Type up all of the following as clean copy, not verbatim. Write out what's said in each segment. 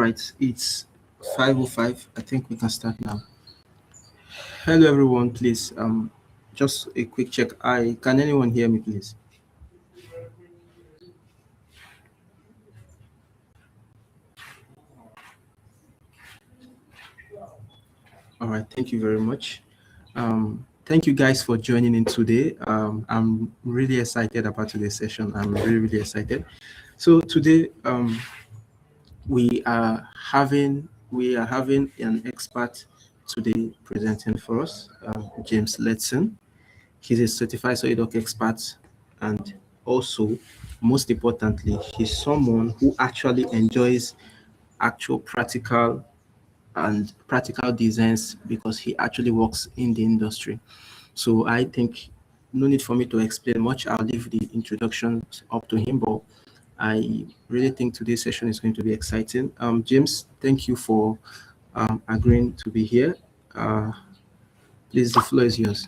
Right, it's 5:05. I think we can start now. Hello, everyone. Please, just a quick check. Can anyone hear me, please? All right. Thank you very much. Thank you guys for joining in today. I'm really excited about today's session. I'm really excited. So today, we are having an expert today presenting for us, James Letson. He's a certified SolidWorks expert, and also, most importantly, he's someone who actually enjoys actual practical designs because he actually works in the industry. So I think no need for me to explain much. I'll leave the introductions up to him, but I really think today's session is going to be exciting. James, thank you for agreeing to be here. Please, the floor is yours.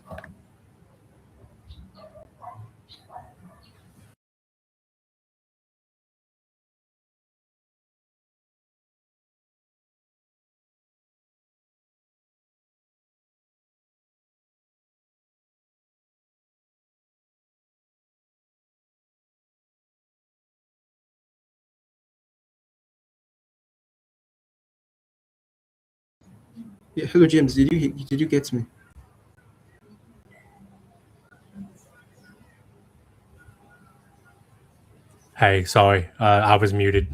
Yeah, hello, James. Did you get me? Hey, sorry, I was muted.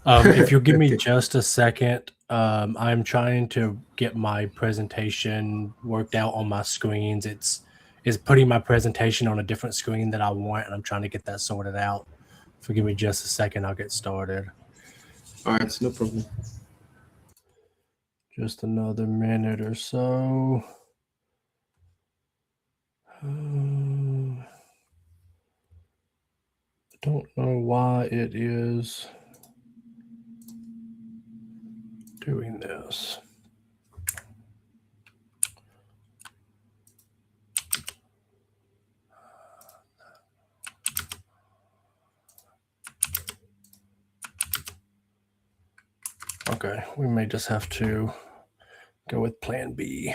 If you'll give me just a second, I'm trying to get my presentation worked out on my screens. It's putting my presentation on a different screen that I want, and I'm trying to get that sorted out. If you give me just a second, I'll get started. All right, no problem. Just another minute or so. I don't know why it is doing this. Okay, we may just have to go with plan B.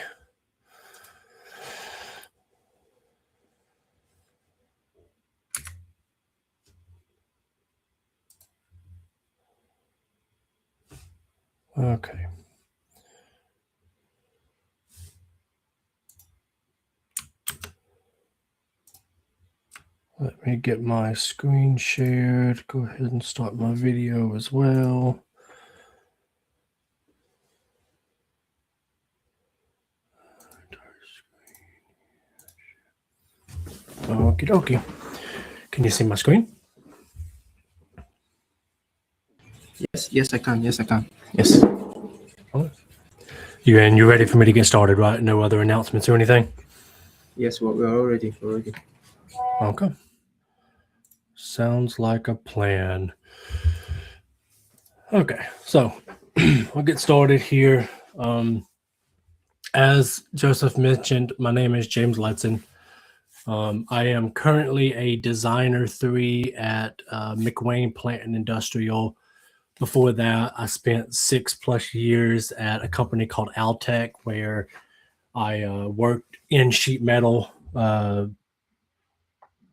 Okay. Let me get my screen shared. Go ahead and start my video as well. Okie dokie. Can you see my screen? Yes, I can. Yes, I can. Yes. You ready for me to get started, right? No other announcements or anything? We're all ready. We're ready. Okay. Sounds like a plan. Okay, so we'll get started here. As Joseph mentioned, my name is James Letson. I am currently a designer 3 at McWayne Plant and Industrial. Before that, I spent 6+ years at a company called Altec, where I worked in sheet metal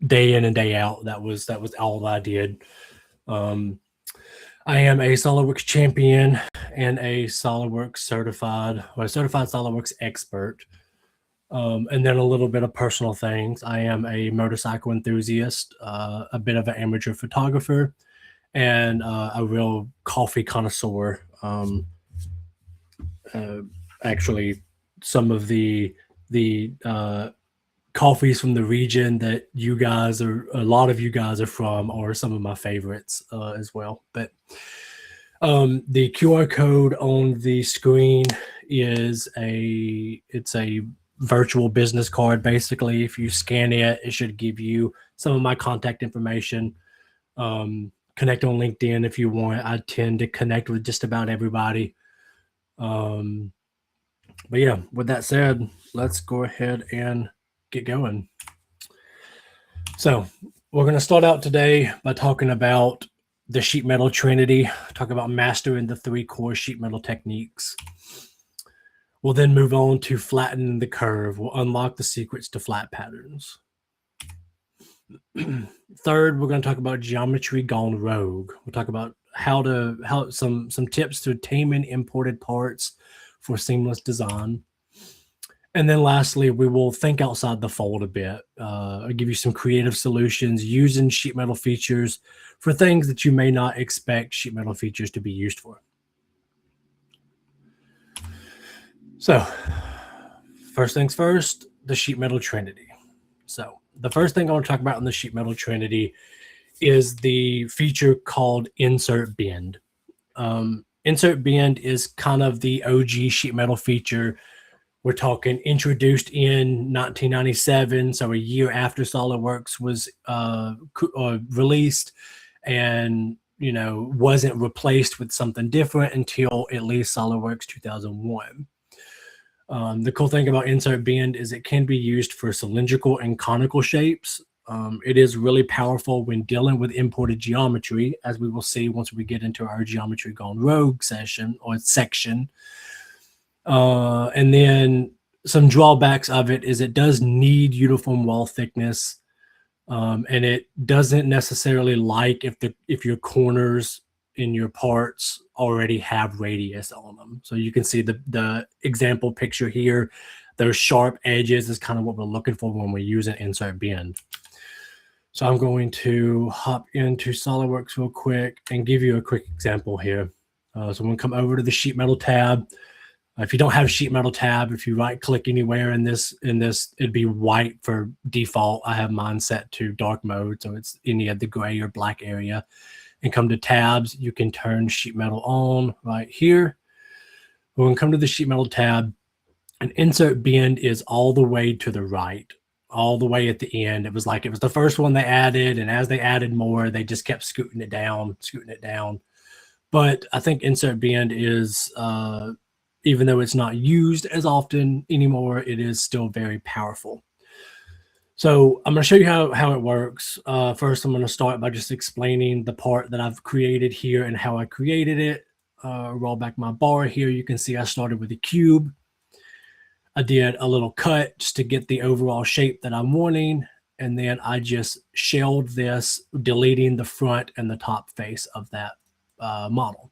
day in and day out. That was all I did. I am a SolidWorks champion and a SolidWorks certified SolidWorks expert. And then a little bit of personal things. I am a motorcycle enthusiast, a bit of an amateur photographer, and a real coffee connoisseur. Actually, some of the coffees from the region that a lot of you guys are from, are some of my favorites as well. But the QR code on the screen is a virtual business card. Basically, if you scan it, it should give you some of my contact information. Connect on LinkedIn if you want. I tend to connect with just about everybody. But yeah, with that said, let's go ahead and get going. So we're going to start out today by talking about the sheet metal trinity, talk about mastering the 3 core sheet metal techniques. We'll then move on to flatten the curve. We'll unlock the secrets to flat patterns. Third, we're going to talk about geometry gone rogue. We'll talk about how some tips to taming imported parts for seamless design. And then lastly, we will think outside the fold a bit. I'll give you some creative solutions using sheet metal features for things that you may not expect sheet metal features to be used for. So first things first, the sheet metal trinity. So the first thing I want to talk about in the sheet metal trinity is the feature called insert bend. Insert bend is kind of the OG sheet metal feature. We're talking introduced in 1997, so a year after SOLIDWORKS was released, and wasn't replaced with something different until at least SOLIDWORKS 2001. The cool thing about insert bend is it can be used for cylindrical and conical shapes. It is really powerful when dealing with imported geometry, as we will see once we get into our geometry gone rogue session or section. And then some drawbacks of it is it does need uniform wall thickness, and it doesn't necessarily like if your corners in your parts already have radius on them. So you can see the example picture here. Those sharp edges is kind of what we're looking for when we use an insert bend. So I'm going to hop into SOLIDWORKS real quick and give you a quick example here. So I'm going to come over to the sheet metal tab. If you don't have sheet metal tab, if you right click anywhere in this, it'd be white for default. I have mine set to dark mode, so it's any of the gray or black area. And come to tabs, you can turn sheet metal on right here. We're going to come to the sheet metal tab, and insert bend is all the way to the right, all the way at the end. It was the first one they added, and as they added more, they just kept scooting it down. But I think insert bend is, even though it's not used as often anymore, it is still very powerful. So I'm going to show you how it works. First, I'm going to start by just explaining the part that I've created here and how I created it. Roll back my bar here. You can see I started with a cube. I did a little cut just to get the overall shape that I'm wanting. And then I just shelled this, deleting the front and the top face of that model.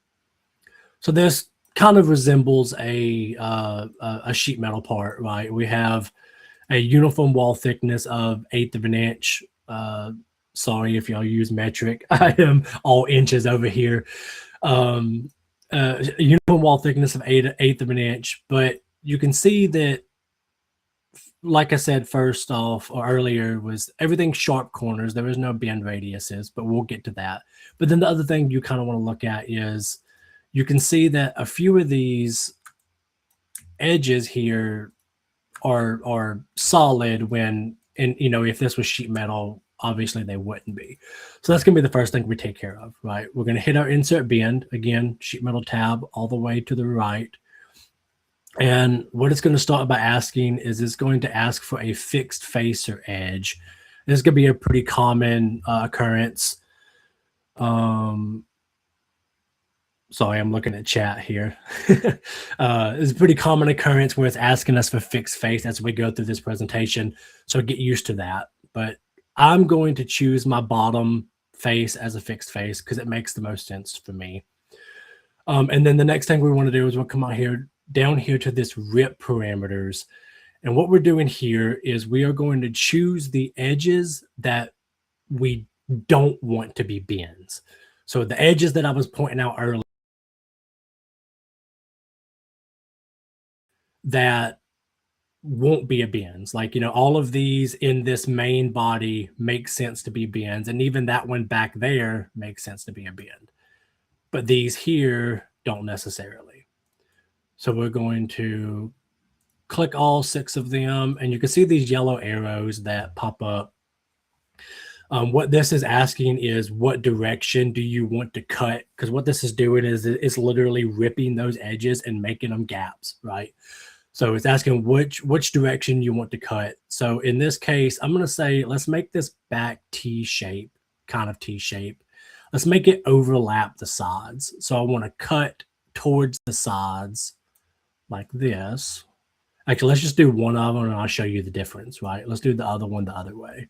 So this kind of resembles a sheet metal part, right? We have a uniform wall thickness of 1/8 of an inch. Sorry if y'all use metric. I am all inches over here. Uniform wall thickness of 1/8 of an inch. But you can see that, like I said, first off or earlier, was everything sharp corners. There is no bend radiuses, but we'll get to that. But then the other thing you kind of want to look at is you can see that a few of these edges here are solid when, and if this was sheet metal, obviously they wouldn't be. So that's going to be the first thing we take care of, right? We're going to hit our insert bend, again, sheet metal tab all the way to the right. And what it's going to start by asking is it's going to ask for a fixed face or edge. This is going to be a pretty common occurrence. Sorry, I'm looking at chat here. It's a pretty common occurrence where it's asking us for fixed face as we go through this presentation. So get used to that. But I'm going to choose my bottom face as a fixed face because it makes the most sense for me. And then the next thing we want to do is we'll come out here, down here to this rip parameters. And what we're doing here is we are going to choose the edges that we don't want to be bends. So the edges that I was pointing out earlier, that won't be a bends. Like, all of these in this main body make sense to be bends. And even that one back there makes sense to be a bend. But these here don't necessarily. So we're going to click all 6 of them. And you can see these yellow arrows that pop up. What this is asking is what direction do you want to cut? Because what this is doing is it's literally ripping those edges and making them gaps, right? So it's asking which direction you want to cut. So in this case, I'm going to say, let's make this back T shape, kind of T shape. let's make it overlap the sides. So I want to cut towards the sides like this. Actually, let's just do one of them and I'll show you the difference, right? Let's do the other one the other way.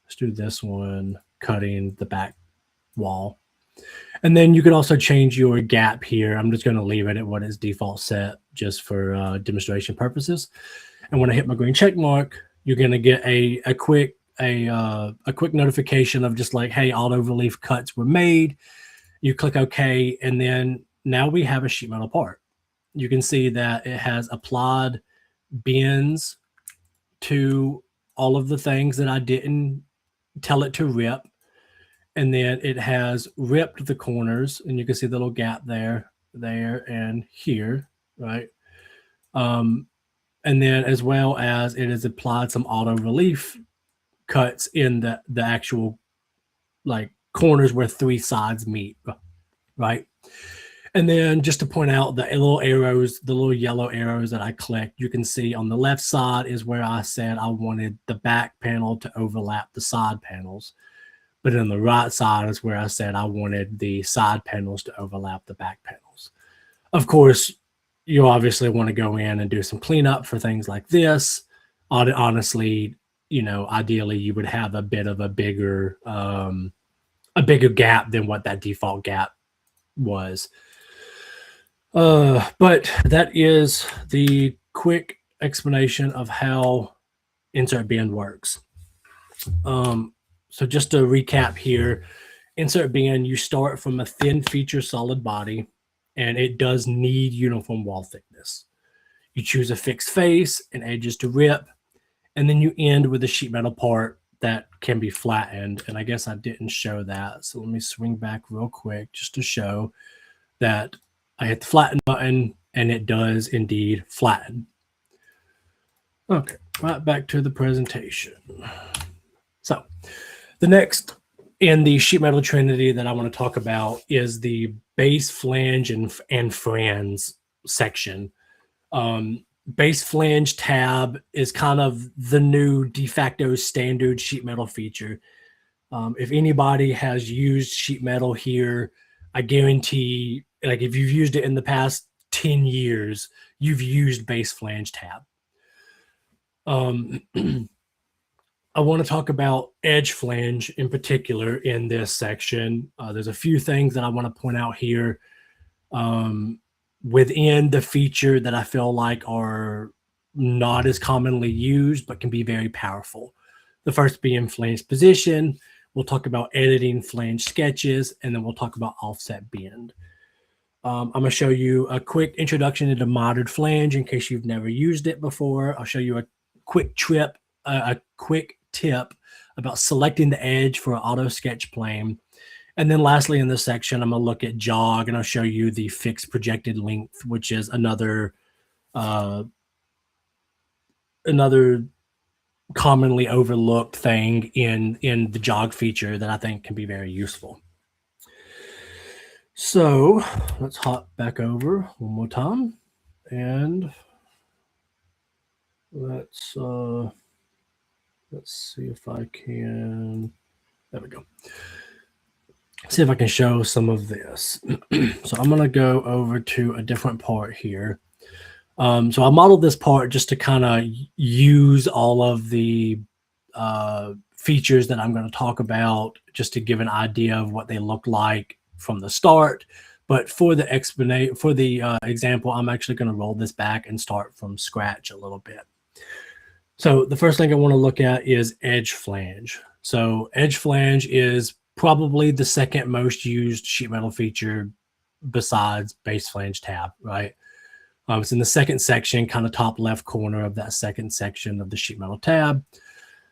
Let's do this one, cutting the back wall. And then you could also change your gap here. I'm just going to leave it at what is default set just for demonstration purposes. And when I hit my green check mark, you're going to get a quick notification of just like, hey, auto relief cuts were made. You click OK, and then now we have a sheet metal part. You can see that it has applied bends to all of the things that I didn't tell it to rip. And then it has ripped the corners, and you can see the little gap there, and here, right? And then as well as it has applied some auto relief cuts in the actual like corners where three sides meet, right? And then just to point out the little arrows, the little yellow arrows that I clicked, you can see on the left side is where I said I wanted the back panel to overlap the side panels. But on the right side is where I said I wanted the side panels to overlap the back panels. Of course, you obviously want to go in and do some cleanup for things like this. Honestly, you know, ideally you would have a bit of a bigger gap than what that default gap was. But that is the quick explanation of how insert bend works. So just to recap here, insert bend, you start from a thin feature solid body, and it does need uniform wall thickness. You choose a fixed face and edges to rip, and then you end with a sheet metal part that can be flattened. And I guess I didn't show that. So let me swing back real quick just to show that I hit the flatten button and it does indeed flatten. Okay, right back to the presentation. So the next in the sheet metal trinity that I want to talk about is the base flange and franz section. Base flange tab is kind of the new de facto standard sheet metal feature. If anybody has used sheet metal here, I guarantee, like if you've used it in the past 10 years, you've used base flange tab. I want to talk about edge flange in particular in this section. There's a few things that I want to point out here within the feature that I feel like are not as commonly used, but can be very powerful. The first being flange position. We'll talk about editing flange sketches, and then we'll talk about offset bend. I'm going to show you a quick introduction into mitered flange in case you've never used it before. I'll show you a quick tip about selecting the edge for an auto sketch plane. And then lastly in this section, I'm going to look at jog, and I'll show you the fixed projected length, which is another commonly overlooked thing in the jog feature that I think can be very useful. So let's hop back over one more time, and let's see if I can, there we go. See if I can show some of this. So I'm going to go over to a different part here. So I modeled this part just to kind of use all of the features that I'm going to talk about, just to give an idea of what they look like from the start. But for the example, I'm actually going to roll this back and start from scratch a little bit. So the first thing I want to look at is edge flange. So edge flange is probably the second most used sheet metal feature besides base flange tab, right? It's in the second section, kind of top left corner of that second section of the sheet metal tab.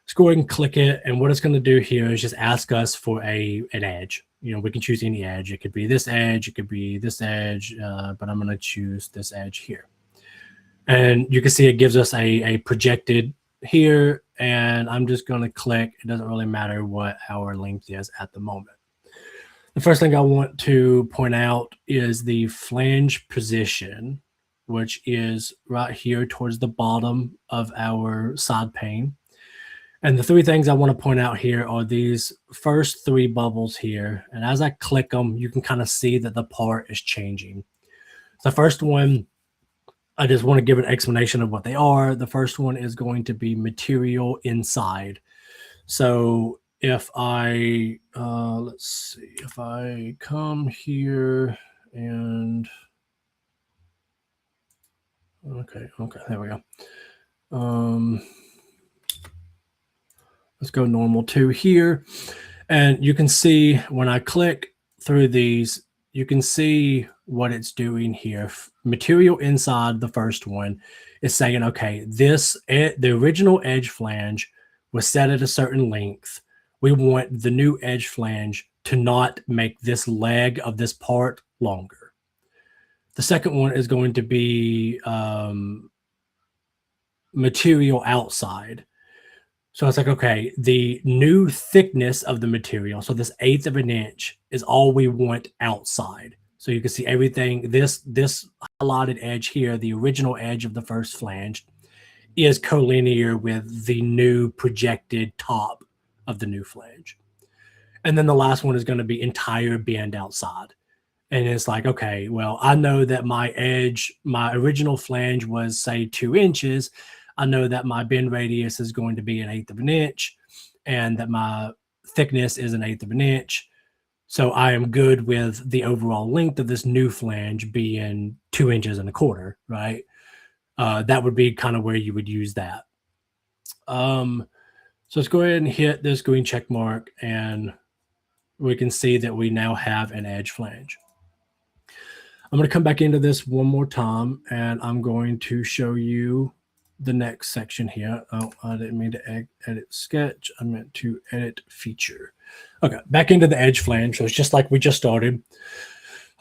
Let's go ahead and click it. And what it's going to do here is just ask us for an edge. You know, we can choose any edge. It could be this edge. It could be this edge, but I'm going to choose this edge here. And you can see it gives us a projected here, and I'm just going to click. It doesn't really matter what our length is at the moment. The first thing I want to point out is the flange position, which is right here towards the bottom of our side pane. And the three things I want to point out here are these first three bubbles here. And as I click them, you can kind of see that the part is changing. The first one, I just want to give an explanation of what they are. The first one is going to be material inside. So if I, let's see, if I come here and, okay, there we go. Let's go normal 2 here. And you can see when I click through these, you can see what it's doing here. Material inside the first one is saying, okay, the original edge flange was set at a certain length. We want the new edge flange to not make this leg of this part longer. The second one is going to be material outside. So it's like, okay, the new thickness of the material, so this 1/8 of an inch is all we want outside. So you can see everything, this highlighted edge here, the original edge of the first flange, is collinear with the new projected top of the new flange. And then the last one is going to be entire bend outside. And it's like, okay, well, I know that my edge, my original flange was, say, 2 inches. I know that my bend radius is going to be 1/8 of an inch and that my thickness is 1/8 of an inch. So I am good with the overall length of this new flange being 2 inches and a quarter, right? That would be kind of where you would use that. So let's go ahead and hit this green check mark, and we can see that we now have an edge flange. I'm going to come back into this one more time, and I'm going to show you the next section here. Oh, I didn't mean to edit sketch. I meant to edit feature. Okay, back into the edge flange. So it's just like we just started.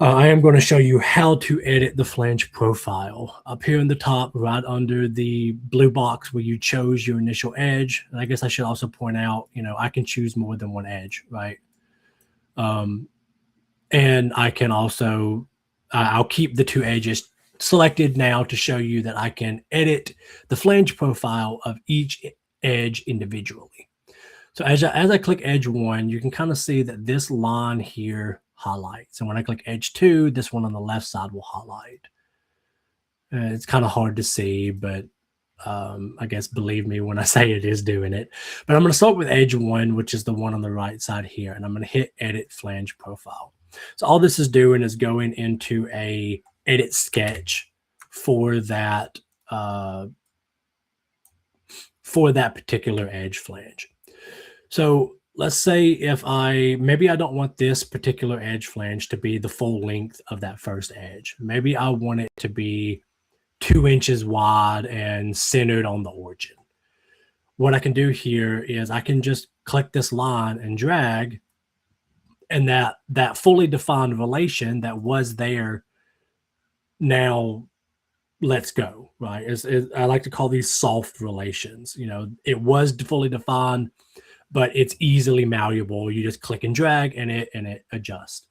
I am going to show you how to edit the flange profile. Up here in the top, right under the blue box where you chose your initial edge. And I guess I should also point out, you know, I can choose more than one edge, right? And I can also, I'll keep the 2 edges selected now to show you that I can edit the flange profile of each edge individually. So as I click edge 1, you can kind of see that this line here highlights. And when I click edge 2, this one on the left side will highlight. It's kind of hard to see, but I guess believe me when I say it is doing it. But I'm going to start with edge 1, which is the one on the right side here. And I'm going to hit edit flange profile. So all this is doing is going into a edit sketch for that particular edge flange. So let's say if maybe I don't want this particular edge flange to be the full length of that first edge. Maybe I want it to be 2 inches wide and centered on the origin. What I can do here is I can just click this line and drag, and that fully defined relation that was there now lets go, right? I like to call these soft relations. You know, it was fully defined, but it's easily malleable. You just click and drag and it adjusts.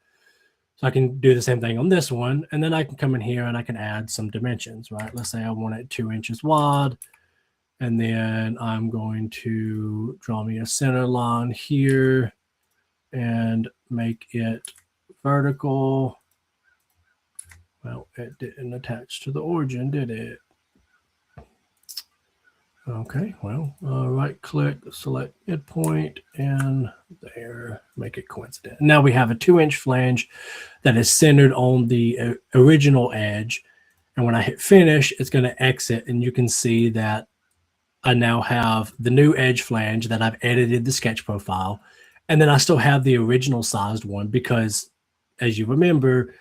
So I can do the same thing on this one, and then I can come in here and I can add some dimensions, right? Let's say I want it 2 inches wide, and then I'm going to draw me a center line here and make it vertical. Well, it didn't attach to the origin, did it? Okay, well, right click, select midpoint, and there, make it coincident. Now we have a 2 inch flange that is centered on the original edge. And when I hit finish, it's going to exit, and you can see that I now have the new edge flange that I've edited the sketch profile. And then I still have the original sized one because, as you remember,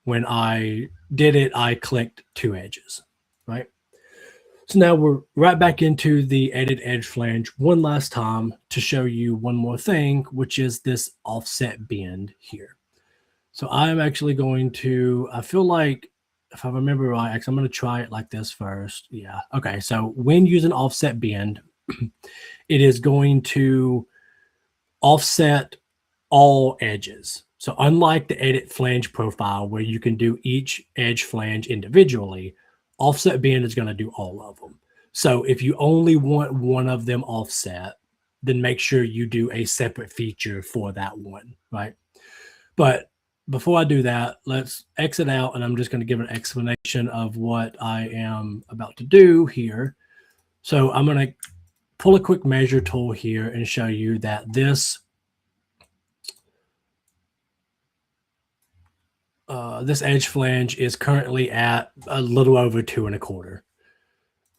when I did it, I clicked 2 edges, right? So now we're right back into the edit edge flange one last time to show you one more thing, which is this offset bend here. So I'm actually going to, I feel like if I remember right, actually, I'm going to try it like this first. Yeah. Okay. So when using offset bend, it is going to offset all edges. So unlike the edit flange profile where you can do each edge flange individually, offset bend is going to do all of them. So if you only want one of them offset, then make sure you do a separate feature for that one, right? But before I do that, let's exit out, and I'm just going to give an explanation of what I am about to do here. So I'm going to pull a quick measure tool here and show you that this this edge flange is currently at a little over 2 1/4.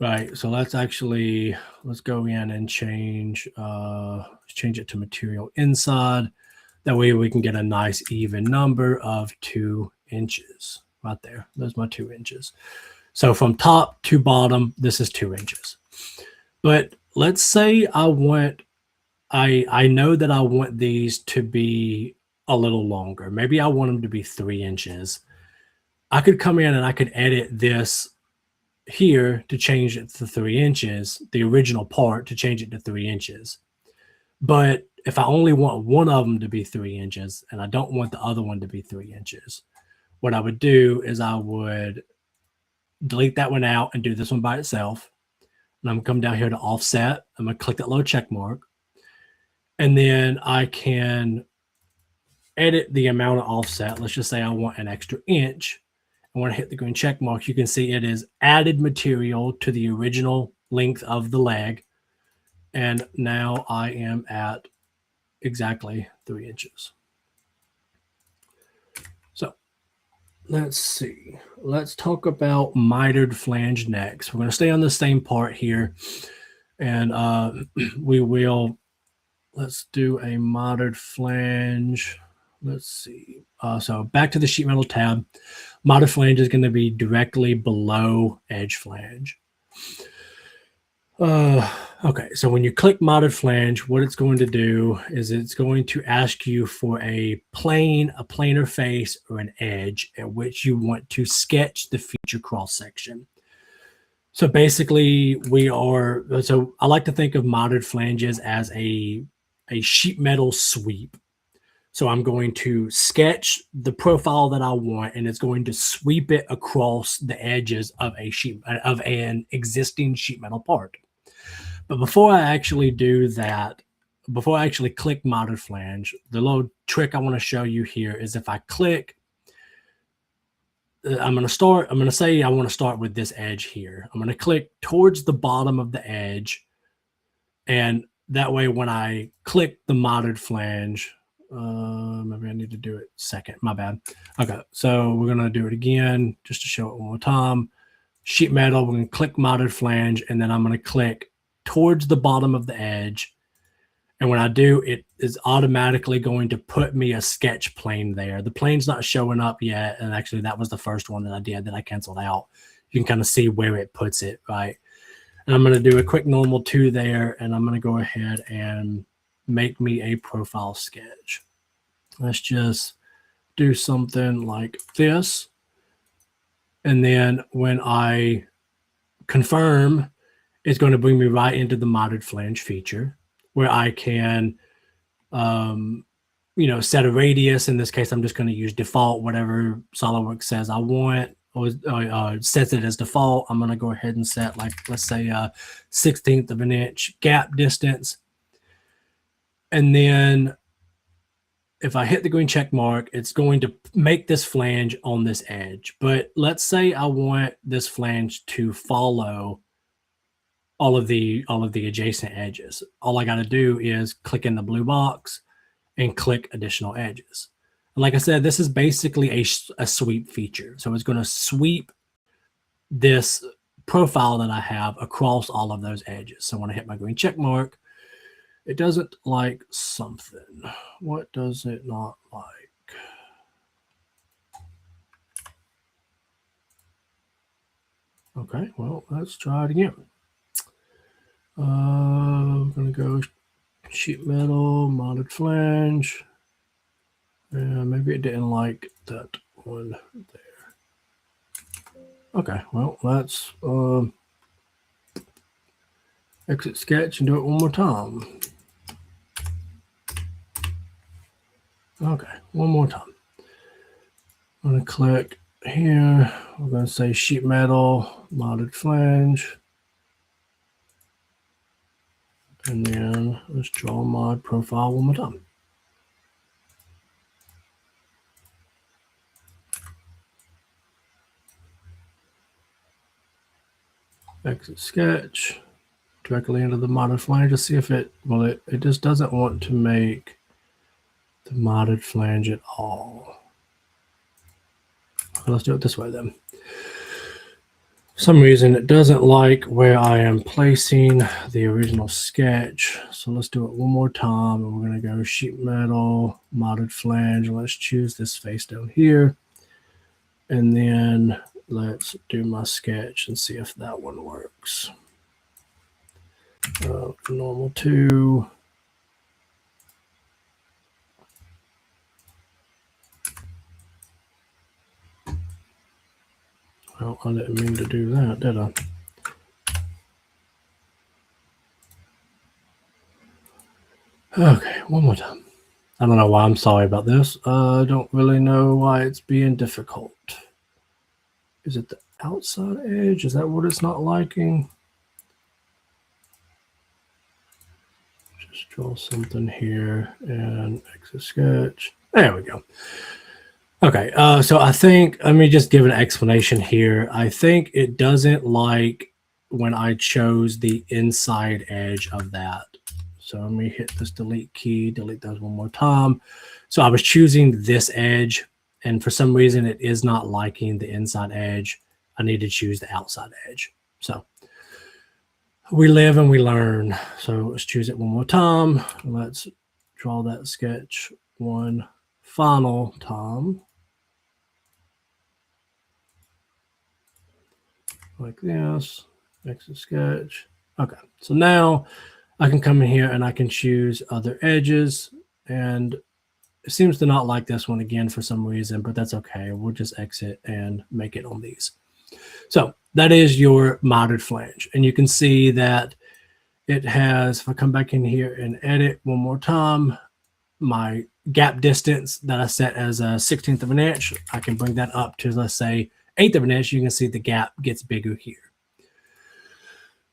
Right. So let's go in and change it to material inside. That way we can get a nice even number of 2 inches right there. There's my 2 inches. So from top to bottom, this is 2 inches. But let's say I know that I want these to be a little longer. Maybe I want them to be 3 inches. I could come in and I could edit this here to change it to 3 inches, the original part to change it to 3 inches. But if I only want one of them to be 3 inches and I don't want the other one to be 3 inches, what I would do is I would delete that one out and do this one by itself. And I'm going to come down here to offset. I'm going to click that little check mark. And then I can edit the amount of offset. Let's just say I want an extra inch. I want to hit the green check mark. You can see it is added material to the original length of the leg. And now I am at exactly 3 inches. So let's see. Let's talk about mitered flange next. We're going to stay on the same part here. And let's do a mitered flange. Let's see. So back to the sheet metal tab. Mitered flange is going to be directly below edge flange. Okay, so when you click mitered flange, what it's going to do is it's going to ask you for a plane, a planar face, or an edge at which you want to sketch the feature cross section. So basically, so I like to think of mitered flanges as a sheet metal sweep. So I'm going to sketch the profile that I want, and it's going to sweep it across the edges of an existing sheet metal part. But before I actually do that, before I actually click mitered flange, the little trick I want to show you here is if I click, I'm going to say I want to start with this edge here. I'm going to click towards the bottom of the edge. And that way, when I click the mitered flange, maybe I need to do it second. My bad. Okay, so we're going to do it again just to show it one more time. Sheet metal, we're going to click mitered flange, and then I'm going to click towards the bottom of the edge. And when I do, it is automatically going to put me a sketch plane there. The plane's not showing up yet. And actually, that was the first one that I did that I canceled out. You can kind of see where it puts it, right? And I'm going to do a quick normal 2 there, and I'm going to go ahead and make me a profile sketch. Let's just do something like this. And then when I confirm, it's going to bring me right into the mitered flange feature where I can, set a radius. In this case, I'm just going to use default, whatever SOLIDWORKS says I want, or sets it as default. I'm going to go ahead and set, like, let's say a 1/16 of an inch gap distance. And then if I hit the green check mark, it's going to make this flange on this edge. But let's say I want this flange to follow all of the adjacent edges. All I got to do is click in the blue box and click additional edges. And like I said, this is basically a sweep feature. So it's going to sweep this profile that I have across all of those edges. So when I hit my green check mark, it doesn't like something. What does it not like? Okay, well, let's try it again. I'm going to go sheet metal, mitered flange. And maybe it didn't like that one there. Okay, well, let's exit sketch and do it one more time. Okay, one more time. I'm going to click here. We're going to say sheet metal, mitered flange. And then let's draw my profile one more time. Exit sketch directly into the modded flange to see if it just doesn't want to make the modded flange at all. Okay, let's do it this way then. For some reason it doesn't like where I am placing the original sketch. So let's do it one more time, and we're going to go sheet metal, modded flange, and let's choose this face down here. And then let's do my sketch and see if that one works. Normal 2. Well, I didn't mean to do that, did I? Okay, one more time. I don't know why I'm sorry about this. I don't really know why it's being difficult. Is it the outside edge? Is that what it's not liking? Just draw something here and exit sketch. There we go. Okay, so I think, let me just give an explanation here. I think it doesn't like when I chose the inside edge of that. So let me hit this delete key, delete those one more time. So I was choosing this edge, and for some reason it is not liking the inside edge. I need to choose the outside edge. So we live and we learn. So let's choose it one more time. Let's draw that sketch one final time. Like this, exit sketch. Okay, so now I can come in here and I can choose other edges, and it seems to not like this one again for some reason, but that's okay. We'll just exit and make it on these. So that is your modded flange, and you can see that it has, if I come back in here and edit one more time, my gap distance that I set as a 1/16 of an inch, I can bring that up to, let's say, 1/8 of an inch. You can see the gap gets bigger here.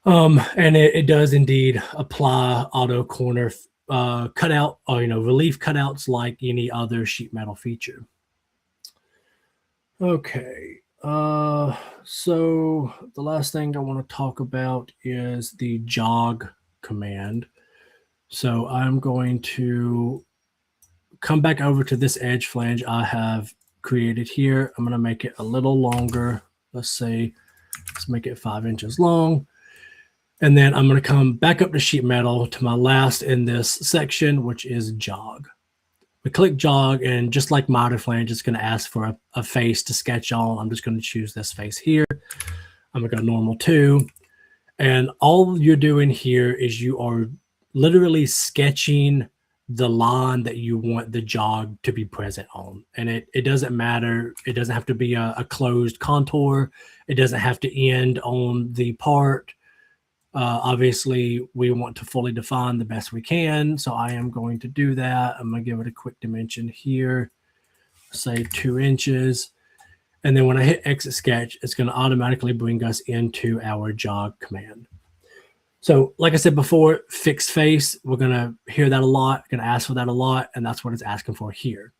And it does indeed apply auto corner cutout, or relief cutouts like any other sheet metal feature. Okay, so the last thing I want to talk about is the jog command. So I'm going to come back over to this edge flange I have created here. I'm going to make it a little longer. Let's make it 5 inches long. And then I'm going to come back up to sheet metal to my last in this section, which is jog. We click jog, and just like modded flange, it's going to ask for a face to sketch on. I'm just going to choose this face here. I'm going to go normal 2. And all you're doing here is you are literally sketching the line that you want the jog to be present on. And it doesn't matter. It doesn't have to be a closed contour. It doesn't have to end on the part. Obviously, we want to fully define the best we can. So I am going to do that. I'm going to give it a quick dimension here, say 2 inches. And then when I hit exit sketch, it's going to automatically bring us into our jog command. So like I said before, fixed face, we're going to hear that a lot, going to ask for that a lot, and that's what it's asking for here.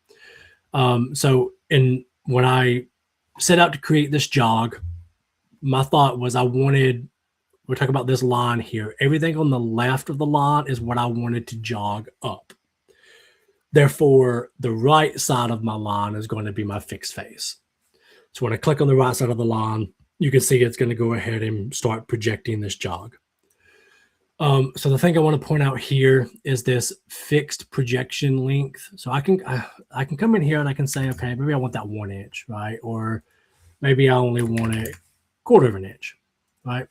So when I set out to create this jog, my thought was we're talking about this line here. Everything on the left of the line is what I wanted to jog up. Therefore, the right side of my line is going to be my fixed face. So when I click on the right side of the line, you can see it's going to go ahead and start projecting this jog. So the thing I want to point out here is this fixed projection length. So I can come in here and I can say, okay, maybe I want that 1 inch, right? Or maybe I only want it 1/4 of an inch, right?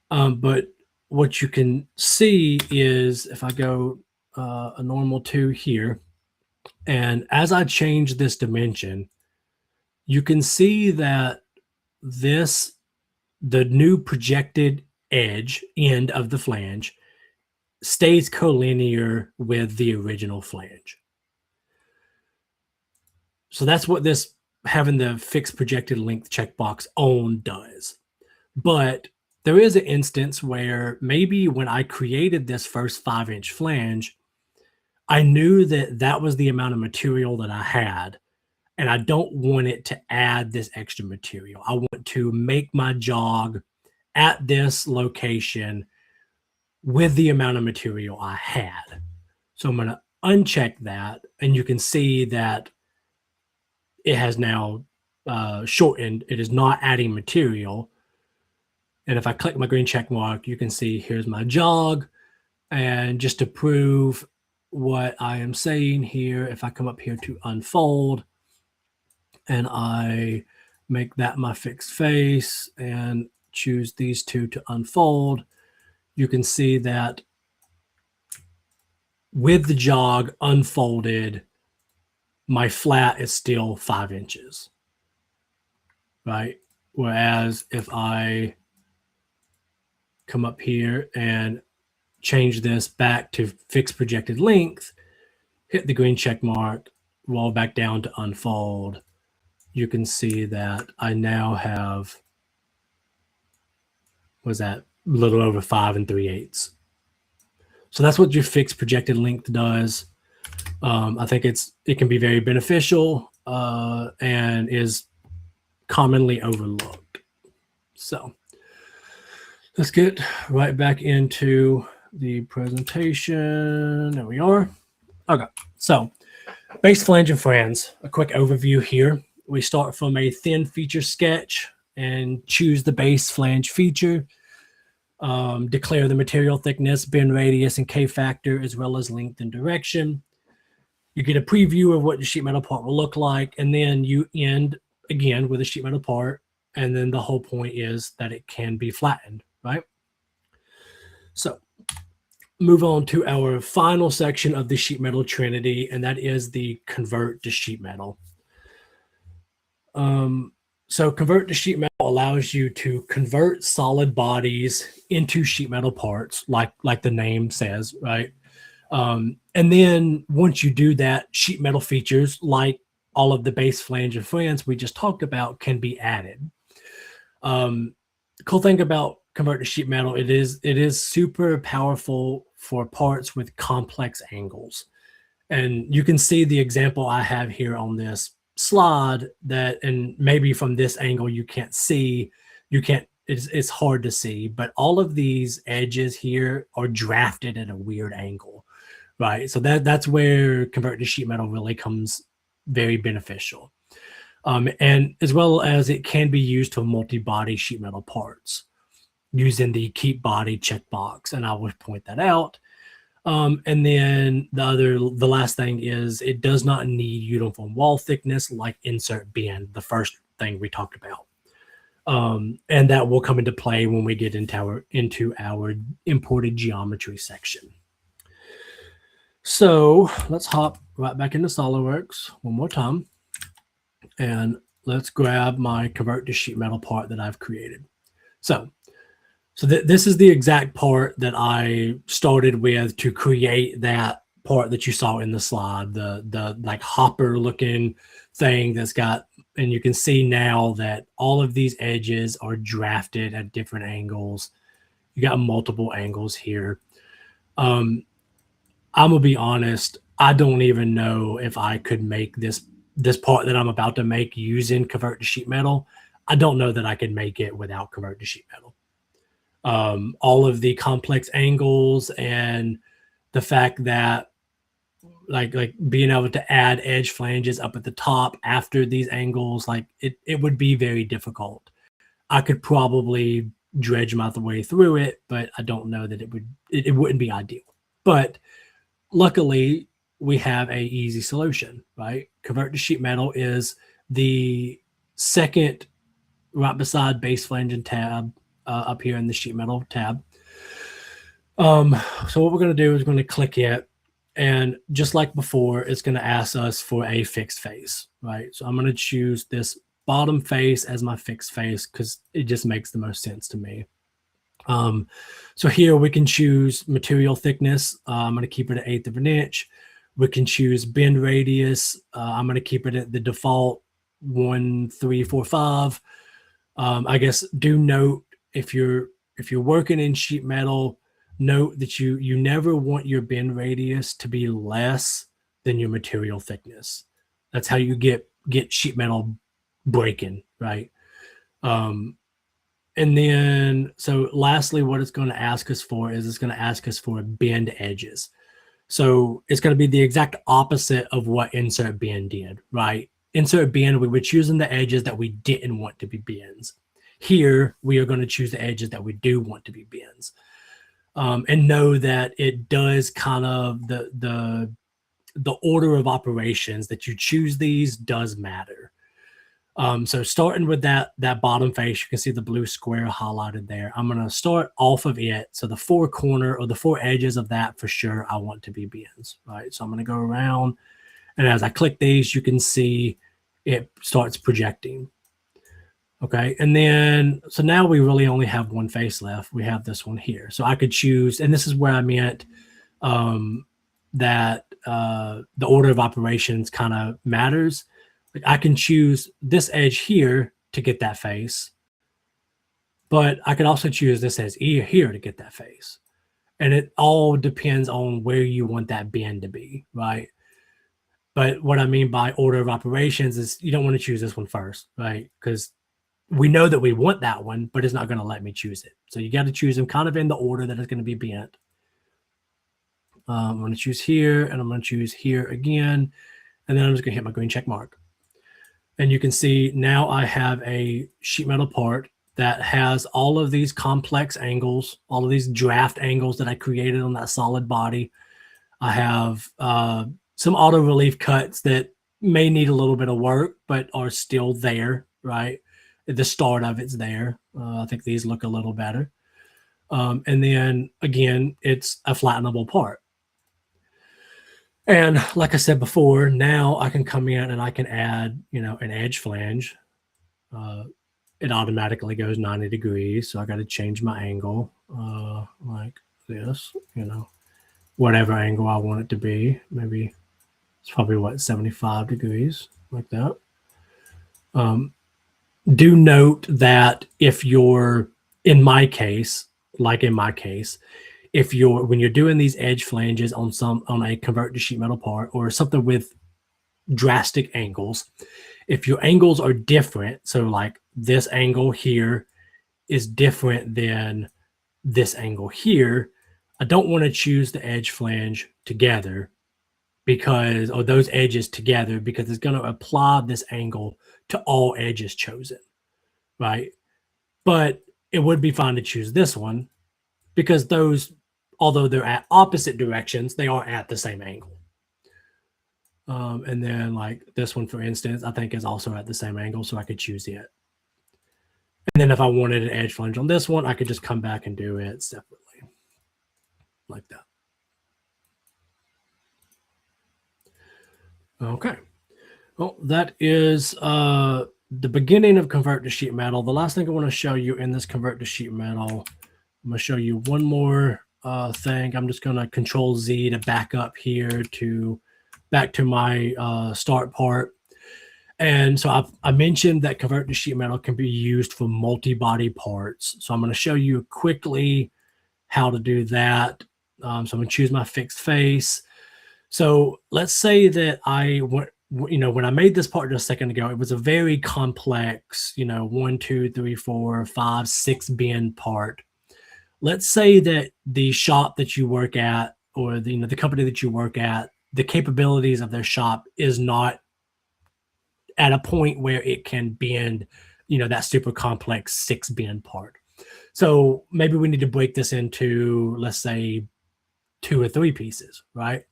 But what you can see is if I go a normal 2 here, and as I change this dimension, you can see that the new projected edge end of the flange stays collinear with the original flange. So that's what this having the fixed projected length checkbox on does. But there is an instance where maybe when I created this first 5-inch flange, I knew that that was the amount of material that I had, and I don't want it to add this extra material. I want to make my jog at this location with the amount of material I had. So I'm going to uncheck that, and you can see that it has now shortened. It is not adding material. And if I click my green check mark, you can see here's my jog. And just to prove what I am saying here, if I come up here to unfold and I make that my fixed face and choose these two to unfold, you can see that with the jog unfolded, my flat is still 5 inches, right? Whereas if I come up here and change this back to fixed projected length, hit the green check mark, roll back down to unfold, you can see that I now have, was that a little over 5 3/8. So that's what your fixed projected length does. I think it can be very beneficial and is commonly overlooked. So let's get right back into the presentation. There we are. Okay, so base flange and friends, a quick overview here. We start from a thin feature sketch and choose the base flange feature. Declare the material thickness, bend radius, and K factor, as well as length and direction. You get a preview of what the sheet metal part will look like, and then you end again with a sheet metal part, and then the whole point is that it can be flattened, right? So move on to our final section of the sheet metal trinity, and that is the convert to sheet metal. So convert to sheet metal allows you to convert solid bodies into sheet metal parts, like the name says, right? And then once you do that, sheet metal features like all of the base flange and friends we just talked about can be added. Cool thing about convert to sheet metal, it is super powerful for parts with complex angles. And you can see the example I have here on this slide that, and maybe from this angle you can't see, it's hard to see, but all of these edges here are drafted at a weird angle, right? So that's where convert to sheet metal really comes very beneficial. And as well as it can be used for multi-body sheet metal parts using the keep body checkbox, and I will point that out. And then the last thing is it does not need uniform wall thickness like insert bend, the first thing we talked about. And that will come into play when we get into our imported geometry section. So let's hop right back into SOLIDWORKS one more time. And let's grab my convert to sheet metal part that I've created. So this is the exact part that I started with to create that part that you saw in the slide, the like hopper looking thing that's got, and you can see now that all of these edges are drafted at different angles. You got multiple angles here. I'm gonna be honest, I don't even know if I could make this part that I'm about to make using convert to sheet metal. I don't know that I could make it without convert to sheet metal. All of the complex angles and the fact that like being able to add edge flanges up at the top after these angles, like it would be very difficult. I could probably dredge my way through it, but I don't know that it wouldn't be ideal. But luckily we have a easy solution, right? Convert to sheet metal is the second right beside base flange and tab up here in the sheet metal tab. So what we're going to do is we're going to click it, and just like before, it's going to ask us for a fixed face, right? So I'm going to choose this bottom face as my fixed face because it just makes the most sense to me. So here we can choose material thickness. I'm going to keep it at 1/8 of an inch. We can choose bend radius. I'm going to keep it at the default 1, 3, 4, 5. I guess do note if you're if you're working in sheet metal, note that you never want your bend radius to be less than your material thickness. That's how you get sheet metal breaking, right? And then, so lastly, what it's going to ask us for is it's going to ask us for bend edges. So it's going to be the exact opposite of what insert bend did, right? Insert bend, we were choosing the edges that we didn't want to be bends. Here, we are going to choose the edges that we do want to be bends. And know that it does kind of, the order of operations that you choose these does matter. So starting with that bottom face, you can see the blue square highlighted there. I'm going to start off of it. So the four corner or the four edges of that for sure I want to be bends, right? So I'm going to go around, and as I click these, you can see it starts projecting. Okay, and then, so now we really only have one face left. We have this one here. So I could choose, and this is where I meant that the order of operations kind of matters. Like I can choose this edge here to get that face, but I could also choose this edge here to get that face. And it all depends on where you want that bend to be, right? But what I mean by order of operations is you don't want to choose this one first, right? Because we know that we want that one, but it's not going to let me choose it. So you got to choose them kind of in the order that it's going to be bent. I'm going to choose here, and I'm going to choose here again, and then I'm just going to hit my green check mark. And you can see now I have a sheet metal part that has all of these complex angles, all of these draft angles that I created on that solid body. I have some auto relief cuts that may need a little bit of work, but are still there, right? The start of it's there. I think these look a little better. And then again, it's a flattenable part. And like I said before, now I can come in and I can add, an edge flange. It automatically goes 90 degrees. So I got to change my angle like this, whatever angle I want it to be. Maybe it's probably 75 degrees, like that. Do note that if you're, in my case, when you're doing these edge flanges on a convert to sheet metal part or something with drastic angles, if your angles are different, so like this angle here is different than this angle here, I don't want to choose the edge flange together or those edges together, because it's going to apply this angle to all edges chosen, right? But it would be fine to choose this one, because those, although they're at opposite directions, they are at the same angle. And then like this one, for instance, I think is also at the same angle, so I could choose it. And then if I wanted an edge flange on this one, I could just come back and do it separately, like that. Okay. Well, that is the beginning of convert to sheet metal. The last thing I want to show you in this convert to sheet metal, I'm going to show you one more thing. I'm just going to Control Z to back up here back to my start part. And so I mentioned that convert to sheet metal can be used for multi-body parts. So I'm going to show you quickly how to do that. So I'm going to choose my fixed face. So let's say that when I made this part just a second ago, it was a very complex, 1, 2, 3, 4, 5, 6 bend part. Let's say that the shop that you work at, or the company that you work at, the capabilities of their shop is not at a point where it can bend, that super complex 6 bend part. So maybe we need to break this into, let's say, 2 or 3 pieces, right?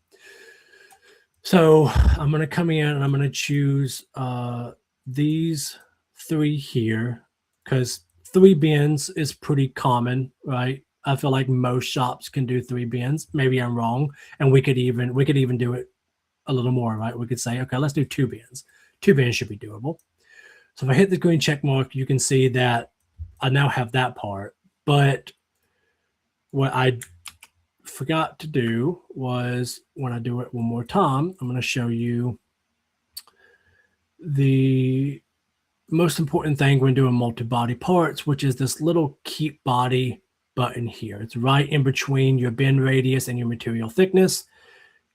So I'm going to come in and I'm going to choose these 3 here, because 3 bends is pretty common, right? I feel like most shops can do 3 bends. Maybe I'm wrong, and we could even do it a little more, right? We could say, okay, let's do 2 bends. 2 bends should be doable. So if I hit the green check mark, you can see that I now have that part. But what I forgot to do was, when I do it one more time, I'm going to show you the most important thing when doing multi-body parts, which is this little keep body button here. It's right in between your bend radius and your material thickness.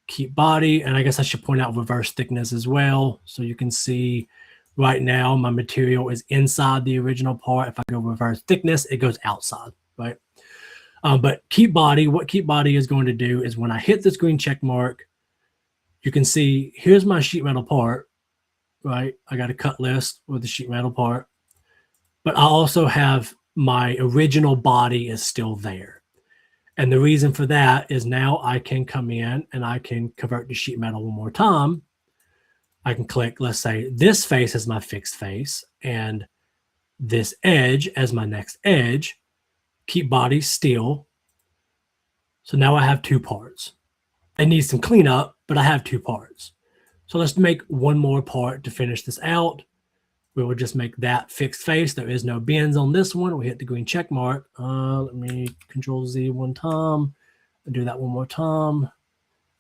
Keep body, and I guess I should point out reverse thickness as well. So you can see right now my material is inside the original part. If I go reverse thickness, it goes outside, right? But keep body, what keep body is going to do is when I hit this green check mark, you can see here's my sheet metal part, right? I got a cut list with the sheet metal part, but I also have my original body is still there. And the reason for that is now I can come in and I can convert to sheet metal one more time. I can click, let's say this face as my fixed face and this edge as my next edge. Keep body still. So now I have two parts. It needs some cleanup, but I have two parts. So let's make one more part to finish this out. We will just make that fixed face. There is no bends on this one. We hit the green check mark. Let me Control Z one time. I'll do that one more time.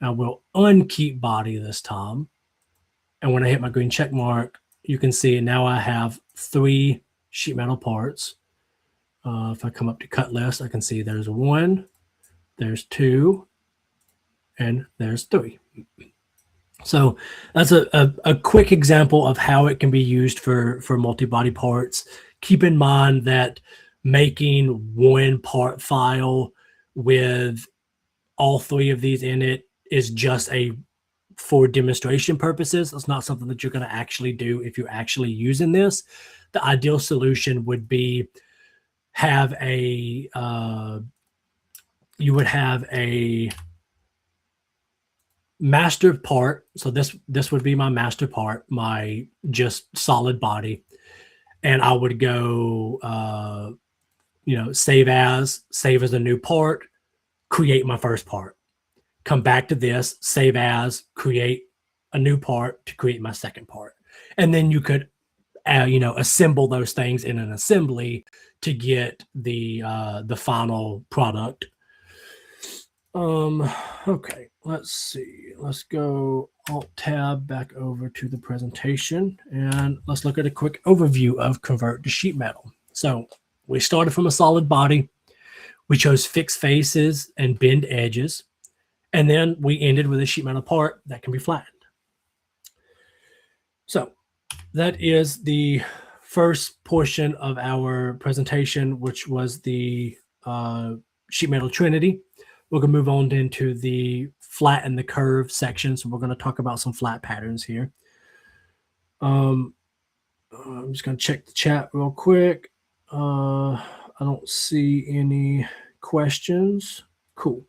I will unkeep body this time. And when I hit my green check mark, you can see now I have 3 sheet metal parts. If I come up to cut list, I can see there's 1, there's 2, and there's 3. So that's a quick example of how it can be used for multi-body parts. Keep in mind that making one part file with all 3 of these in it is just for demonstration purposes. It's not something that you're going to actually do if you're actually using this. The ideal solution would be you would have a master part. So this would be my master part, my just solid body. And I would go, save as a new part, create my first part, come back to this, save as, create a new part to create my second part. And then you could, assemble those things in an assembly to get the final product. Okay, let's see. Let's go Alt-Tab back over to the presentation, and let's look at a quick overview of convert to sheet metal. So we started from a solid body. We chose fixed faces and bend edges, and then we ended with a sheet metal part that can be flattened. So that is the first portion of our presentation, which was the sheet metal trinity. We're going to move on into the flatten the curve section. So we're going to talk about some flat patterns here. I'm just going to check the chat real quick. I don't see any questions. Cool.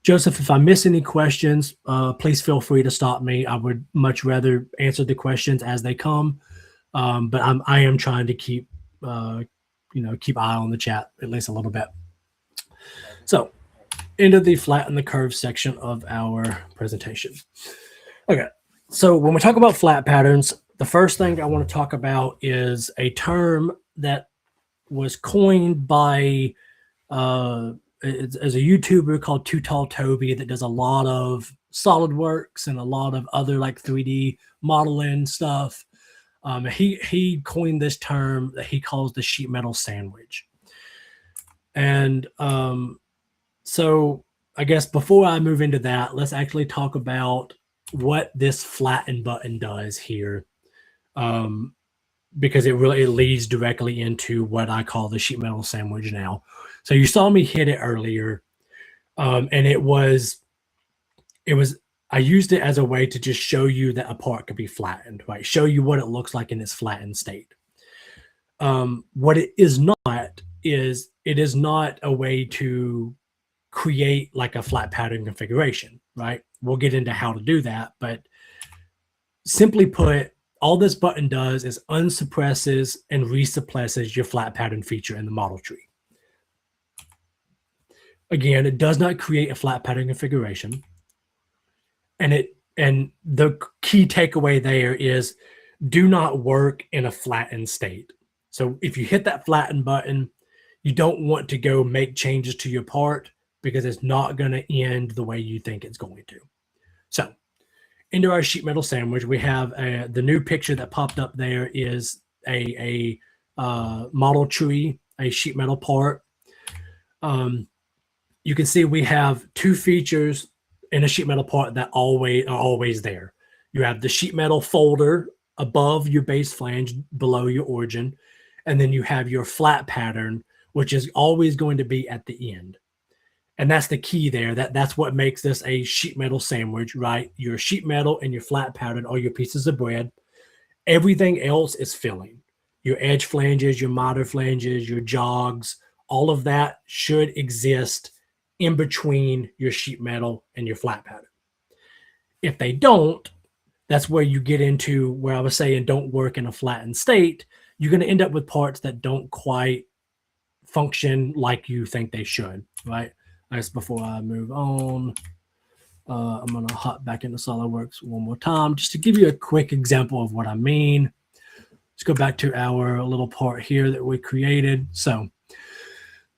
Joseph, if I miss any questions, please feel free to stop me. I would much rather answer the questions as they come. But I am trying to keep eye on the chat at least a little bit. So into the flatten the curve section of our presentation. Okay, so when we talk about flat patterns, the first thing I want to talk about is a term that was coined by as a YouTuber called Too Tall Toby that does a lot of SolidWorks and a lot of other like 3D modeling stuff. He coined this term that he calls the sheet metal sandwich. And so I guess before I move into that, let's actually talk about what this flatten button does here. Because it leads directly into what I call the sheet metal sandwich now. So you saw me hit it earlier, and I used it as a way to just show you that a part could be flattened, right? Show you what it looks like in its flattened state. What it is not is it is not a way to create like a flat pattern configuration, right? We'll get into how to do that, but simply put, all this button does is unsuppresses and resuppresses your flat pattern feature in the model tree. Again, it does not create a flat pattern configuration. And the key takeaway there is do not work in a flattened state. So if you hit that flatten button, you don't want to go make changes to your part because it's not going to end the way you think it's going to. So into our sheet metal sandwich, we have the new picture that popped up there is a model tree, a sheet metal part. you can see we have two features in a sheet metal part that are always there. You have the sheet metal folder above your base flange, below your origin, and then you have your flat pattern, which is always going to be at the end. And that's the key there. That's what makes this a sheet metal sandwich, right? Your sheet metal and your flat pattern are your pieces of bread. Everything else is filling. Your edge flanges, your miter flanges, your jogs, all of that should exist in between your sheet metal and your flat pattern. If they don't, that's where you get into where I was saying don't work in a flattened state. You're going to end up with parts that don't quite function like you think they should, right? That's before I move on. I'm going to hop back into SOLIDWORKS one more time just to give you a quick example of what I mean. Let's go back to our little part here that we created. So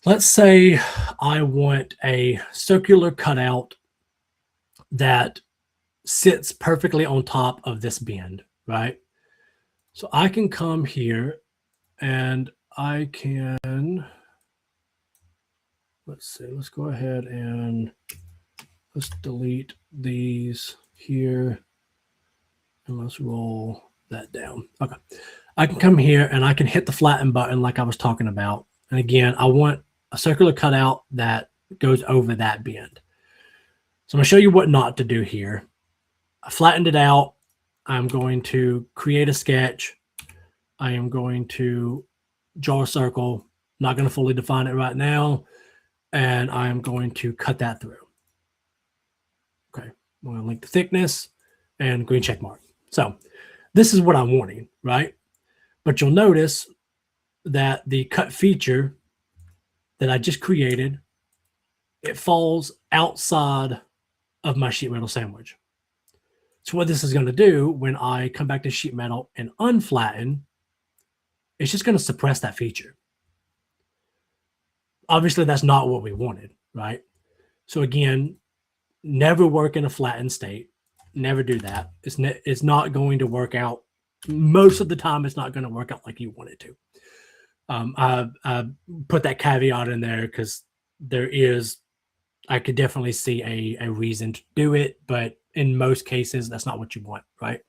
let's say I want a circular cutout that sits perfectly on top of this bend, right? So I can come here and I can, let's see, let's go ahead and let's delete these here and let's roll that down. Okay. I can come here and I can hit the flatten button like I was talking about. And again, I want a circular cutout that goes over that bend. So I'm going to show you what not to do here. I flattened it out. I'm going to create a sketch. I am going to draw a circle. Not going to fully define it right now. And I am going to cut that through. Okay. I'm going to link the thickness and green check mark. So this is what I'm wanting, right? But you'll notice that the cut feature that I just created, it falls outside of my sheet metal sandwich. So what this is going to do when I come back to sheet metal and unflatten, it's just going to suppress that feature. Obviously, that's not what we wanted, right? So again, never work in a flattened state. Never do that. It's not going to work out. Most of the time, it's not going to work out like you want it to. I put that caveat in there because I could definitely see a reason to do it, but in most cases, that's not what you want, right?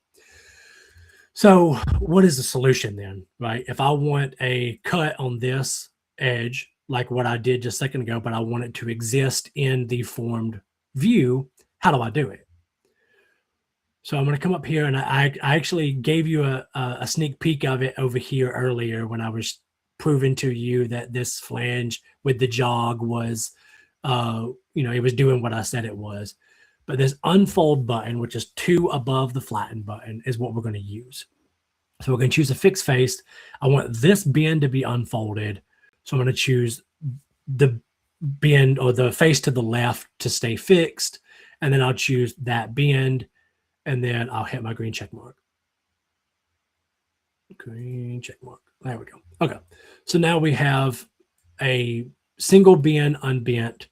So what is the solution then, right? If I want a cut on this edge, like what I did just a second ago, but I want it to exist in the formed view, how do I do it? So I'm going to come up here and I actually gave you a sneak peek of it over here earlier when I was proving to you that this flange with the jog was, it was doing what I said it was. But this unfold button, which is 2 above the flatten button, is what we're going to use. So we're going to choose a fixed face. I want this bend to be unfolded. So I'm going to choose the bend or the face to the left to stay fixed. And then I'll choose that bend. And then I'll hit my green check mark. Green check mark. There we go. Okay. So now we have a single bend unbent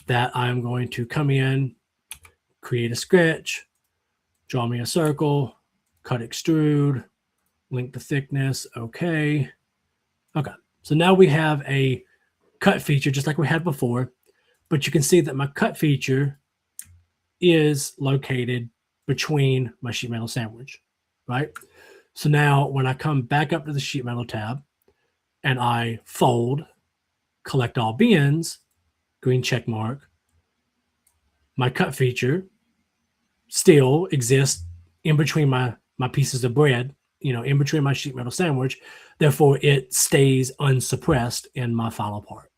that I'm going to come in, create a sketch, draw me a circle, cut extrude, link the thickness. Okay. Okay. So now we have a cut feature just like we had before, but you can see that my cut feature is located between my sheet metal sandwich, right? So now when I come back up to the sheet metal tab and I fold, collect all bends, green check mark, my cut feature still exists in between my pieces of bread, in between my sheet metal sandwich. Therefore, it stays unsuppressed in my final part.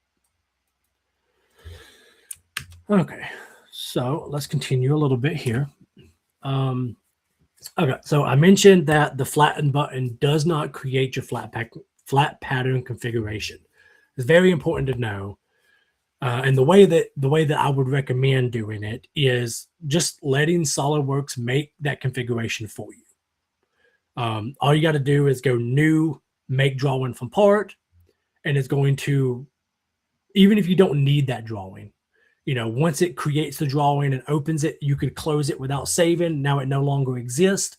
Okay, so let's continue a little bit here. Okay, so I mentioned that the flatten button does not create your flat pattern configuration. It's very important to know. And the way that I would recommend doing it is just letting SOLIDWORKS make that configuration for you. All you got to do is go new, make drawing from part, and it's going to, even if you don't need that drawing, once it creates the drawing and opens it, you could close it without saving. Now it no longer exists,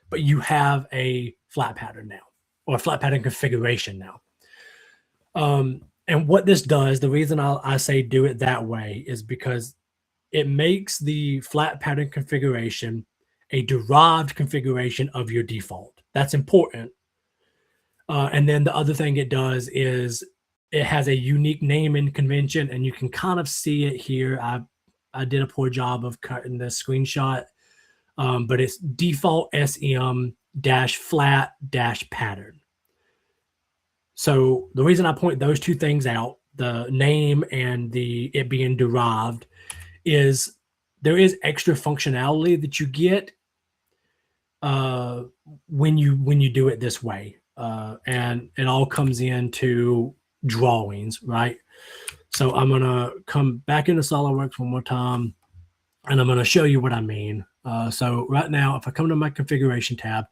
but you have a flat pattern now, or a flat pattern configuration now. And what this does, the reason I say do it that way is because it makes the flat pattern configuration a derived configuration of your default. That's important. And then the other thing it does is it has a unique naming convention, and you can kind of see it here. I did a poor job of cutting the screenshot, but it's default SM -flat -pattern. So the reason I point those two things out, the name and it being derived, is there is extra functionality that you get when you do it this way, and it all comes into drawings, right? So I'm gonna come back into SOLIDWORKS one more time, and I'm gonna show you what I mean. So right now, if I come to my configuration tab,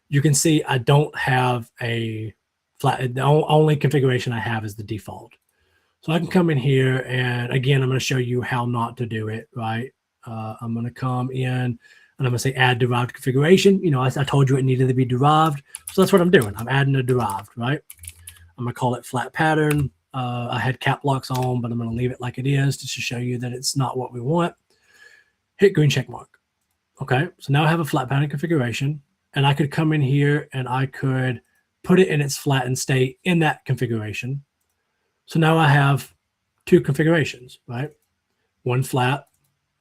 you can see I don't have a flat. The only configuration I have is the default. So I can come in here, and again, I'm going to show you how not to do it, right? I'm going to come in, and I'm going to say add derived configuration. You know, I told you it needed to be derived. So that's what I'm doing. I'm adding a derived, right? I'm going to call it flat pattern. I had cap locks on, but I'm going to leave it like it is just to show you that it's not what we want. Hit green check mark. Okay, so now I have a flat pattern configuration, and I could come in here and I could put it in its flattened state in that configuration. So now I have two configurations, right? One flat,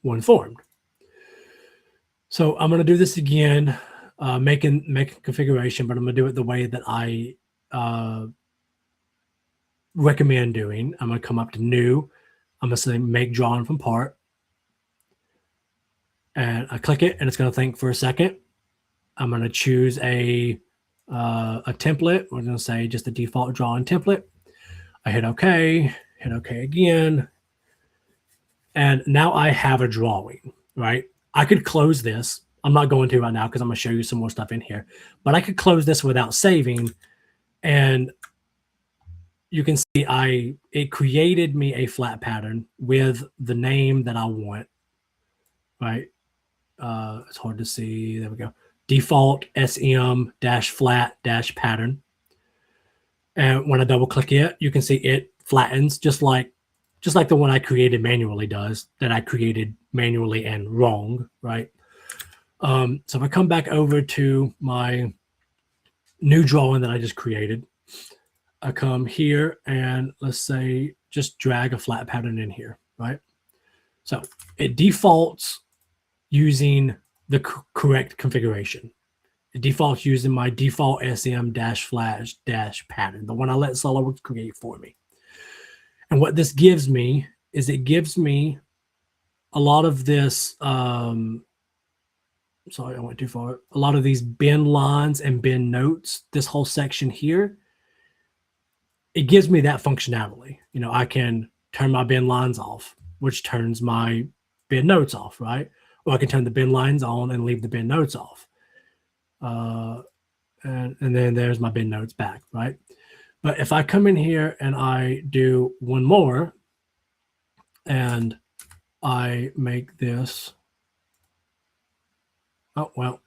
one formed. So I'm going to do this again, make a configuration, but I'm going to do it the way that I recommend doing. I'm going to come up to new. I'm going to say make drawing from part. And I click it, and it's going to think for a second. I'm going to choose a template. We're going to say just the default drawing template. I hit OK again. And now I have a drawing, right? I could close this. I'm not going to right now because I'm going to show you some more stuff in here. But I could close this without saving. And you can see it created me a flat pattern with the name that I want, right? It's hard to see. There we go. Default SM -flat -pattern. And when I double click it, you can see it flattens just like the one I created manually does, that I created manually and wrong, right? So if I come back over to my new drawing that I just created, I come here and let's say just drag a flat pattern in here, right? So it defaults using the correct configuration. It defaults using my default SM -flat -pattern, the one I let SOLIDWORKS create for me. And what this gives me is it gives me a lot of this, sorry, I went too far. A lot of these bin lines and bin notes, this whole section here, it gives me that functionality. You know, I can turn my bin lines off, which turns my bin notes off, right? Or I can turn the bin lines on and leave the bin notes off. And then there's my bin notes back, right? But if I come in here and I do one more and I make this, oh, well,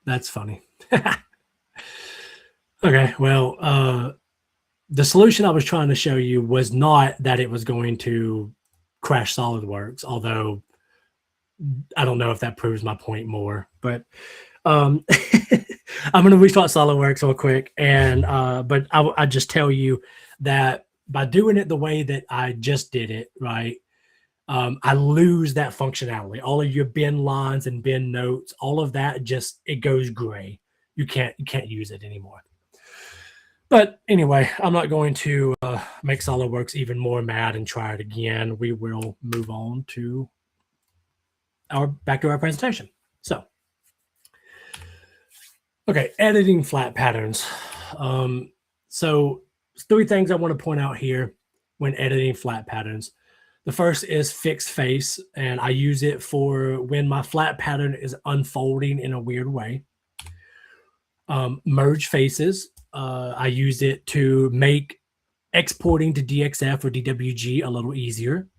that's funny. Okay, well, the solution I was trying to show you was not that it was going to crash SOLIDWORKS, although I don't know if that proves my point more, but I'm going to restart SOLIDWORKS real quick, and but I just tell you that by doing it the way that I just did it, right, I lose that functionality. All of your bin lines and bin notes, all of that, just it goes gray. You can't use it anymore. But anyway, I'm not going to make SOLIDWORKS even more mad and try it again. We will move on to back to our presentation. So, okay, editing flat patterns. So three things I want to point out here when editing flat patterns. The first is fixed face, and I use it for when my flat pattern is unfolding in a weird way. Merge faces. I use it to make exporting to DXF or DWG a little easier.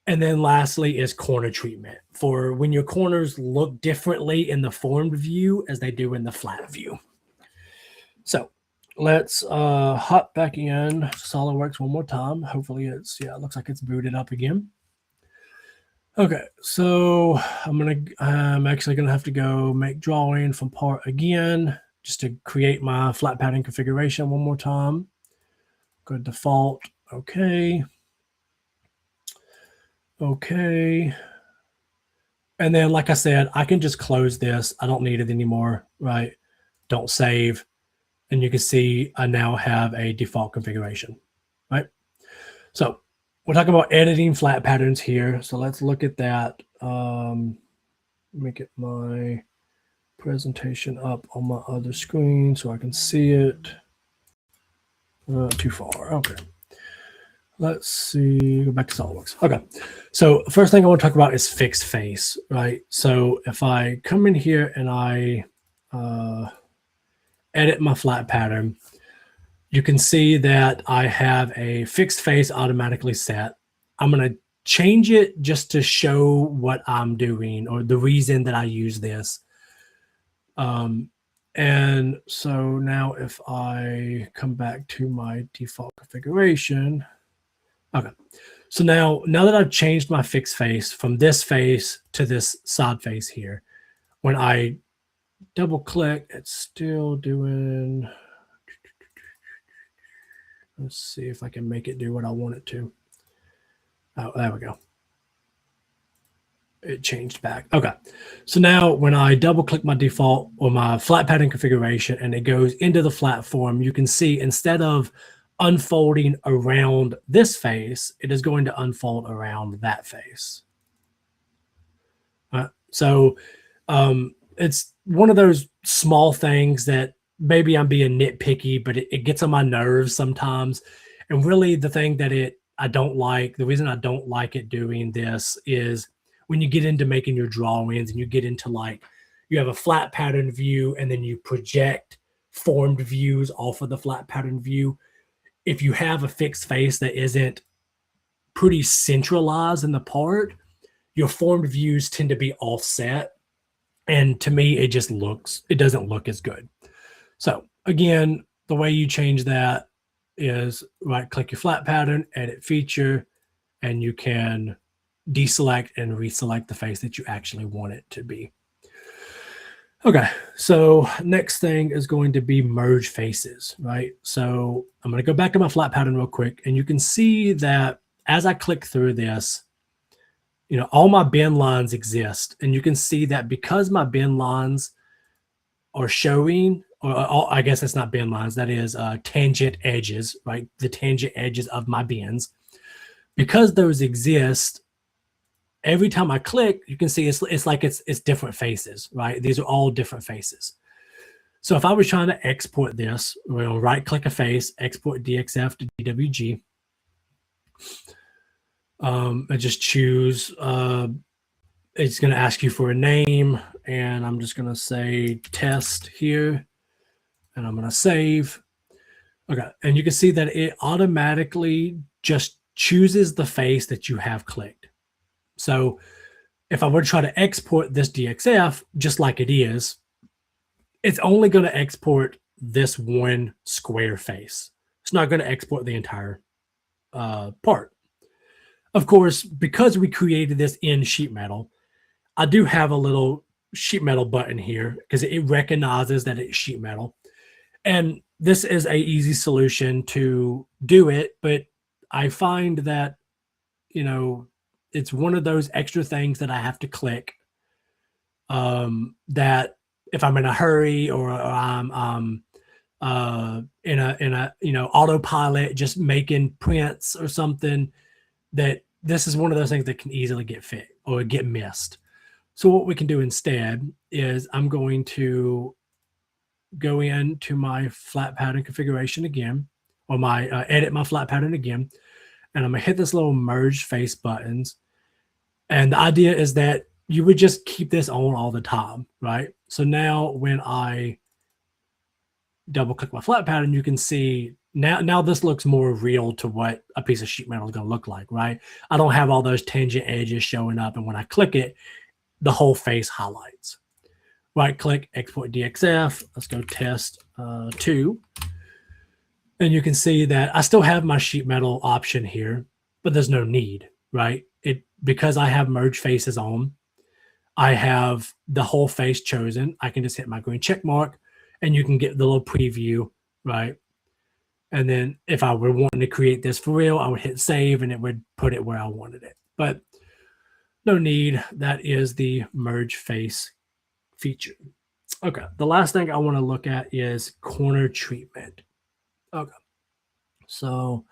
And then lastly is corner treatment, for when your corners look differently in the formed view as they do in the flat view. So let's hop back in SolidWorks one more time. Hopefully it's, yeah, it looks like it's booted up again. Okay, so I'm actually gonna have to go make drawing from part again, just to create my flat pattern configuration one more time. Go to default, okay. Okay. And then, like I said, I can just close this. I don't need it anymore, right? Don't save. And you can see I now have a default configuration, right? So we're talking about editing flat patterns here. So let's look at that. Let me get my presentation up on my other screen so I can see it. Too far. Okay. Let's see. Go back to SolidWorks. Okay. So first thing I want to talk about is fixed face, right? So if I come in here and I edit my flat pattern, you can see that I have a fixed face automatically set. I'm going to change it just to show what I'm doing or the reason that I use this. And so now if I come back to my default configuration, okay. So now that I've changed my fixed face from this face to this side face here, when I double click, it's still doing, let's see if I can make it do what I want it to. Oh, there we go. It changed back. Okay. So now when I double click my default or my flat pattern configuration and it goes into the flat form, you can see instead of unfolding around this face, it is going to unfold around that face. So it's one of those small things that maybe I'm being nitpicky, but it gets on my nerves sometimes. And really the thing that I don't like, the reason I don't like it doing this is when you get into making your drawings and you get into like, you have a flat pattern view and then you project formed views off of the flat pattern view. If you have a fixed face that isn't pretty centralized in the part, your formed views tend to be offset. And to me, it doesn't look as good. So again, the way you change that is right click your flat pattern, edit feature, and you can deselect and reselect the face that you actually want it to be. Okay, so next thing is going to be merge faces, right? So I'm going to go back to my flat pattern real quick, and you can see that as I click through this, you know, all my bend lines exist, and you can see that because my bend lines are showing, or I guess it's not bend lines, that is tangent edges, right? The tangent edges of my bends. Because those exist, every time I click, you can see it's like it's different faces, right? These are all different faces. So if I was trying to export this, we'll right click a face, export DXF to DWG. I just choose, it's going to ask you for a name, and I'm just going to say test here, and I'm going to save. Okay, and you can see that it automatically just chooses the face that you have clicked. So if I were to try to export this DXF just like it is, it's only going to export this one square face. It's not going to export the entire part. Of course, because we created this in sheet metal, I do have a little sheet metal button here because it recognizes that it's sheet metal. And this is a easy solution to do it, but I find that, you know, it's one of those extra things that I have to click, that if I'm in a hurry or I'm in a you know, autopilot just making prints or something, that this is one of those things that can easily get fit or get missed. So what we can do instead is I'm going to go into my flat pattern configuration again, or my edit my flat pattern again, and I'm gonna hit this little merge face buttons. And the idea is that you would just keep this on all the time, right? So now when I double click my flat pattern, you can see now this looks more real to what a piece of sheet metal is going to look like, right? I don't have all those tangent edges showing up, and when I click it, the whole face highlights. Right click, export DXF. Let's go test 2. And you can see that I still have my sheet metal option here, but there's no need, right? Because I have merge faces on, I have the whole face chosen. I can just hit my green check mark and you can get the little preview, right? And then if I were wanting to create this for real, I would hit save and it would put it where I wanted it. But no need. That is the merge face feature. Okay, the last thing I want to look at is corner treatment. Okay, so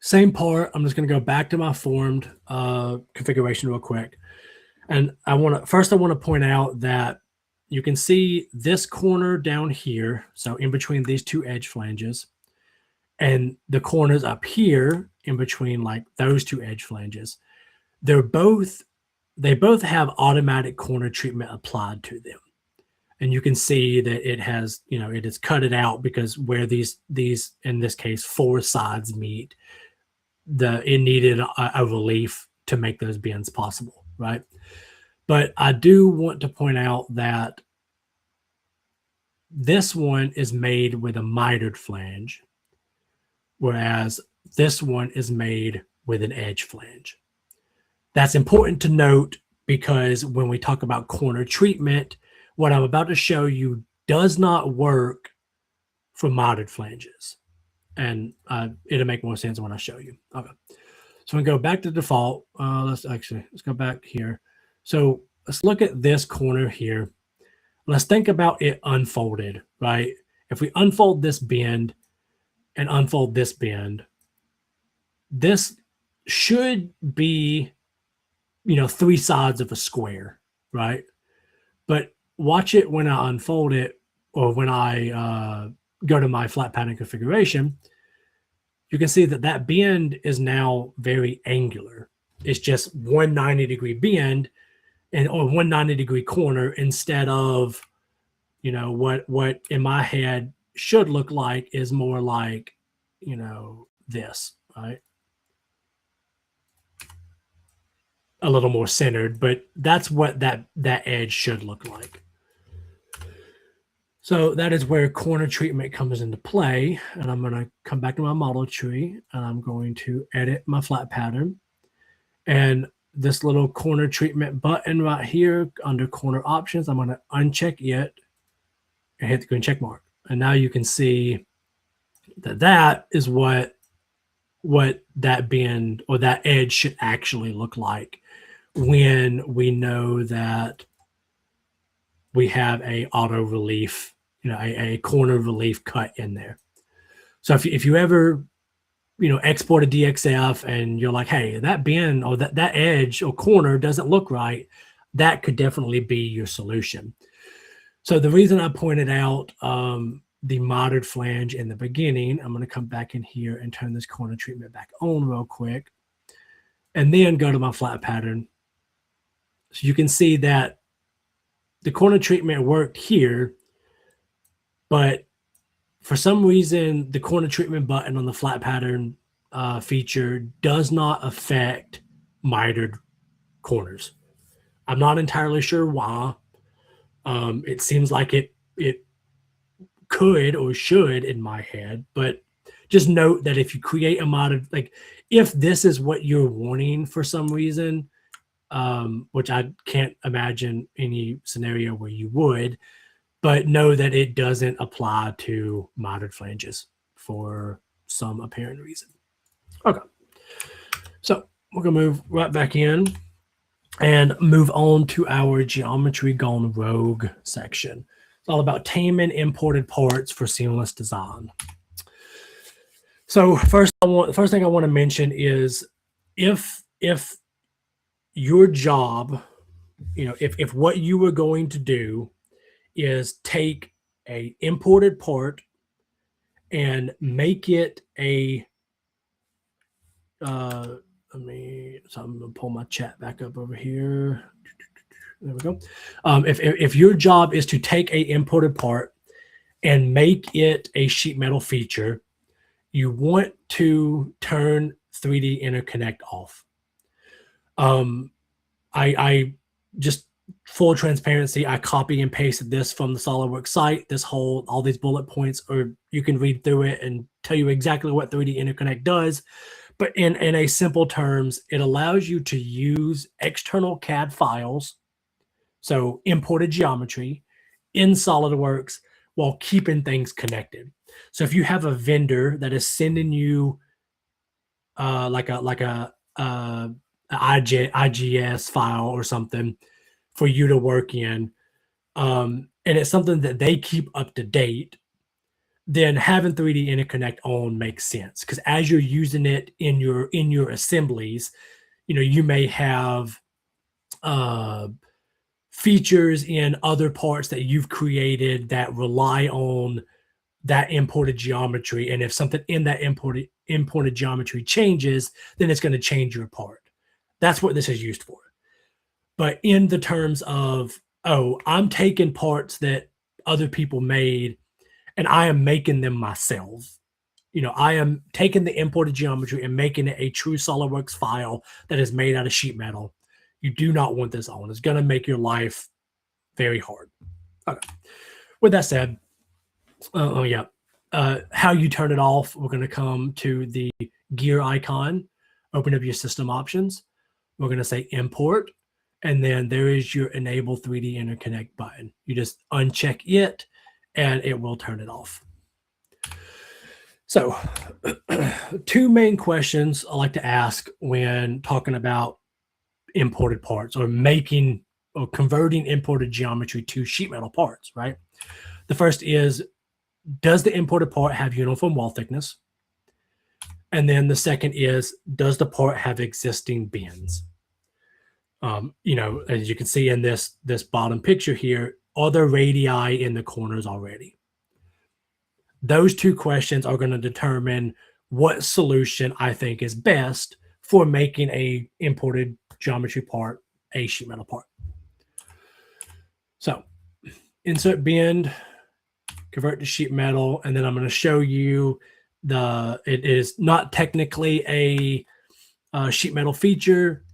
same part. I'm just going to go back to my formed configuration real quick. And I want to point out that you can see this corner down here. So in between these two edge flanges and the corners up here in between like those two edge flanges, they both have automatic corner treatment applied to them. And you can see that it has, it is cut it out because where these, in this case, 4 sides meet, it needed a relief to make those bends possible, right? But I do want to point out that this one is made with a mitered flange, whereas this one is made with an edge flange. That's important to note because when we talk about corner treatment, what I'm about to show you does not work for mitered flanges. And it'll make more sense when I show you. Okay. So we go back to default. Let's go back here. So let's look at this corner here. Let's think about it unfolded, right? If we unfold this bend and unfold this bend, this should be, 3 sides of a square, right? But watch it when I unfold it or when I go to my flat pattern configuration, you can see that that bend is now very angular. It's just 190-degree bend or 190-degree corner instead of, what in my head should look like is more like, this, right? A little more centered, but that's what that edge should look like. So that is where corner treatment comes into play. And I'm going to come back to my model tree and I'm going to edit my flat pattern. And this little corner treatment button right here under corner options, I'm going to uncheck it and hit the green check mark. And now you can see that that is what that bend or that edge should actually look like when we know that we have a auto relief, a corner relief cut in there. So if you ever, export a DXF and you're like, hey, that bend or that edge or corner doesn't look right, that could definitely be your solution. So the reason I pointed out the mitered flange in the beginning, I'm going to come back in here and turn this corner treatment back on real quick and then go to my flat pattern. So you can see that the corner treatment worked here, but for some reason, the corner treatment button on the flat pattern feature does not affect mitered corners. I'm not entirely sure why. It seems like it could or should in my head, but just note that if you create a mitered, like if this is what you're wanting for some reason, which I can't imagine any scenario where you would, but know that it doesn't apply to mitered flanges for some apparent reason. Okay, so we're gonna move right back in and move on to our geometry gone rogue section. It's all about taming imported parts for seamless design. So the first thing I want to mention is if your job, if what you were going to do is take a imported part and make it a so I'm gonna pull my chat back up over here. There we go. If your job is to take a imported part and make it a sheet metal feature, you want to turn 3D interconnect off. I just full transparency, I copy and pasted this from the SOLIDWORKS site, all these bullet points, or you can read through it and tell you exactly what 3D interconnect does. But in a simple terms, it allows you to use external CAD files, so imported geometry, in SOLIDWORKS while keeping things connected. So if you have a vendor that is sending you like a IGS file or something for you to work in, and it's something that they keep up to date, then having 3D interconnect on makes sense, because as you're using it in your assemblies, you may have features in other parts that you've created that rely on that imported geometry, and if something in that imported geometry changes, then it's going to change your part. That's what this is used for. But in the terms of, oh, I'm taking parts that other people made and I am making them myself. I am taking the imported geometry and making it a true SOLIDWORKS file that is made out of sheet metal. You do not want this on. It's going to make your life very hard. Okay. With that said, how you turn it off, we're going to come to the gear icon, open up your system options. We're going to say import, and then there is your enable 3D interconnect button. You just uncheck it and it will turn it off. So two main questions I like to ask when talking about imported parts or making or converting imported geometry to sheet metal parts, right? The first is, does the imported part have uniform wall thickness? And then the second is, does the part have existing bends? As you can see in this bottom picture here, are there radii in the corners already? Those two questions are going to determine what solution I think is best for making a imported geometry part a sheet metal part. So insert bend, convert to sheet metal, and then I'm going to show you it is not technically a sheet metal feature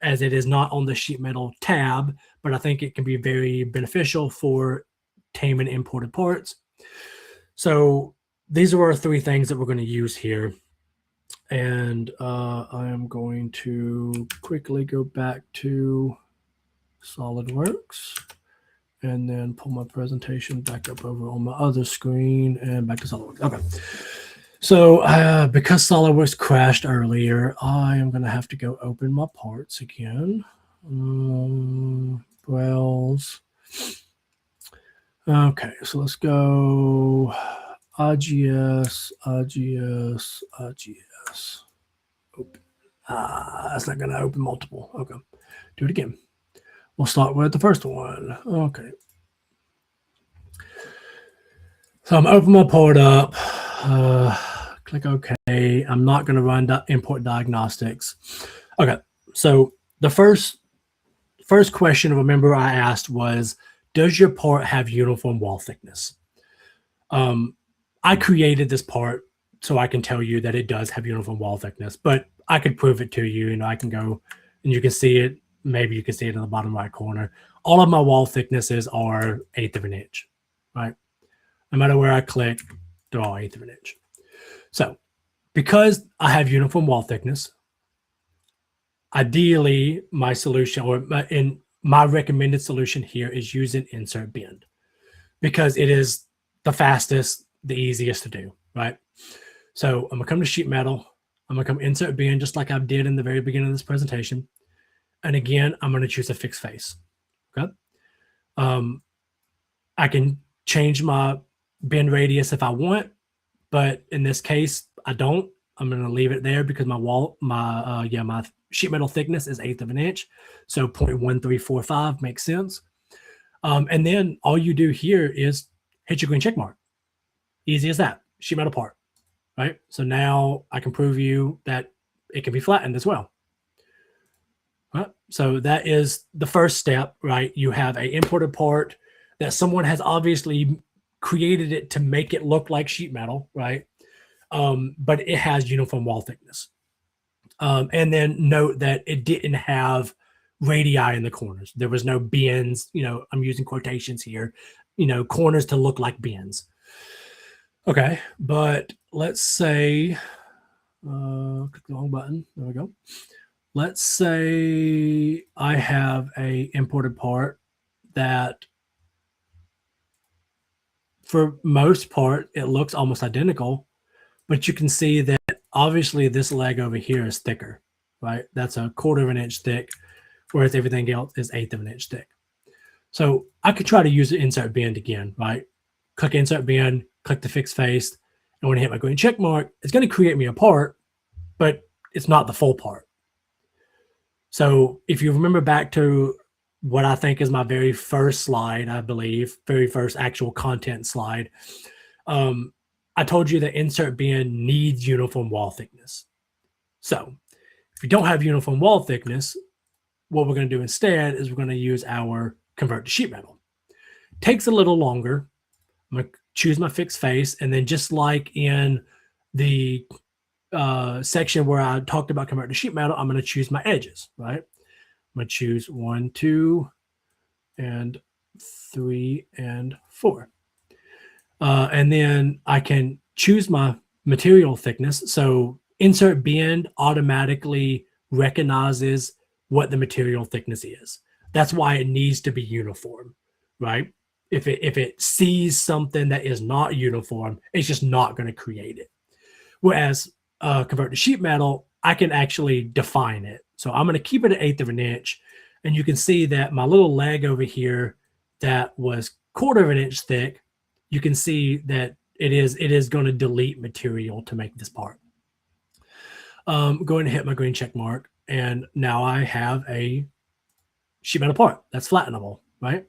as it is not on the sheet metal tab, but I think it can be very beneficial for taming imported parts. So these are our three things that we're going to use here. And I am going to quickly go back to SOLIDWORKS and then pull my presentation back up over on my other screen and back to SOLIDWORKS. Okay. So because SOLIDWORKS crashed earlier, I am going to have to go open my parts again. Browse. Okay, so let's go IGS. Open. That's not going to open multiple. Okay, do it again. We'll start with the first one. Okay. So I'm opening my part up. Click OK. I'm not going to run import diagnostics. Okay. So the first question, remember, I asked was, does your part have uniform wall thickness? I created this part so I can tell you that it does have uniform wall thickness, but I could prove it to you. I can go and you can see it. Maybe you can see it in the bottom right corner. All of my wall thicknesses are 1/8 of an inch, right? No matter where I click, they're all 1/8 of an inch. So because I have uniform wall thickness, ideally my solution my recommended solution here is using insert bend, because it is the fastest, the easiest to do, right? So I'm gonna come to sheet metal. I'm gonna come insert bend just like I did in the very beginning of this presentation. And again, I'm gonna choose a fixed face, okay? I can change my bend radius if I want, but in this case, I don't. I'm gonna leave it there because my sheet metal thickness is 1/8 of an inch. So 0.1345 makes sense. And then all you do here is hit your green check mark. Easy as that, sheet metal part, right? So now I can prove you that it can be flattened as well. Right? So that is the first step, right? You have an imported part that someone has obviously created it to make it look like sheet metal, right? But it has uniform wall thickness. And then note that it didn't have radii in the corners. There was no bends, I'm using quotations here, corners to look like bends. Okay, but let's say, click the wrong button. There we go. Let's say I have a imported part that for most part, it looks almost identical, but you can see that obviously this leg over here is thicker, right? That's a 1/4 of an inch thick, whereas everything else is 1/8 of an inch thick. So I could try to use the insert bend again, right? Click insert bend, click the fixed face, and when I hit my green check mark, it's going to create me a part, but it's not the full part. So if you remember back to what I think is my very first slide, I believe, very first actual content slide, I told you that insert bend needs uniform wall thickness. So if you don't have uniform wall thickness, what we're going to do instead is we're going to use our convert to sheet metal. Takes a little longer. I'm going to choose my fixed face, and then just like in the section where I talked about convert to sheet metal, I'm going to choose my edges, right? I'm going to choose 1, 2, and 3, and 4. And then I can choose my material thickness. So insert bend automatically recognizes what the material thickness is. That's why it needs to be uniform, right? If it sees something that is not uniform, it's just not going to create it. Whereas convert to sheet metal, I can actually define it. So I'm going to keep it at 1/8 of an inch. And you can see that my little leg over here that was 1/4 of an inch thick, you can see that it is going to delete material to make this part. Go ahead and hit my green check mark. And now I have a sheet metal part that's flattenable, right?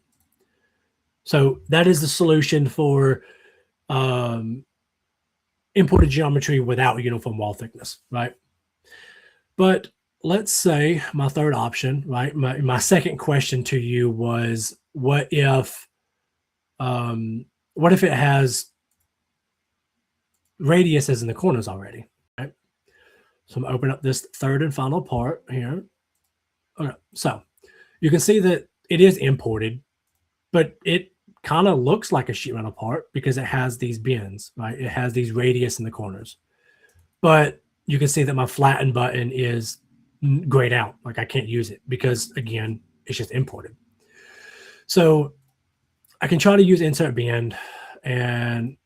So that is the solution for imported geometry without uniform wall thickness, right? But let's say my third option, right? My second question to you was, what if it has radiuses in the corners already, right? So I'm going to open up this third and final part here. Okay, so you can see that it is imported, but it kind of looks like a sheet metal part because it has these bends, right? It has these radius in the corners. But you can see that my flatten button is grayed out. Like I can't use it because, again, it's just imported. So I can try to use insert bend, and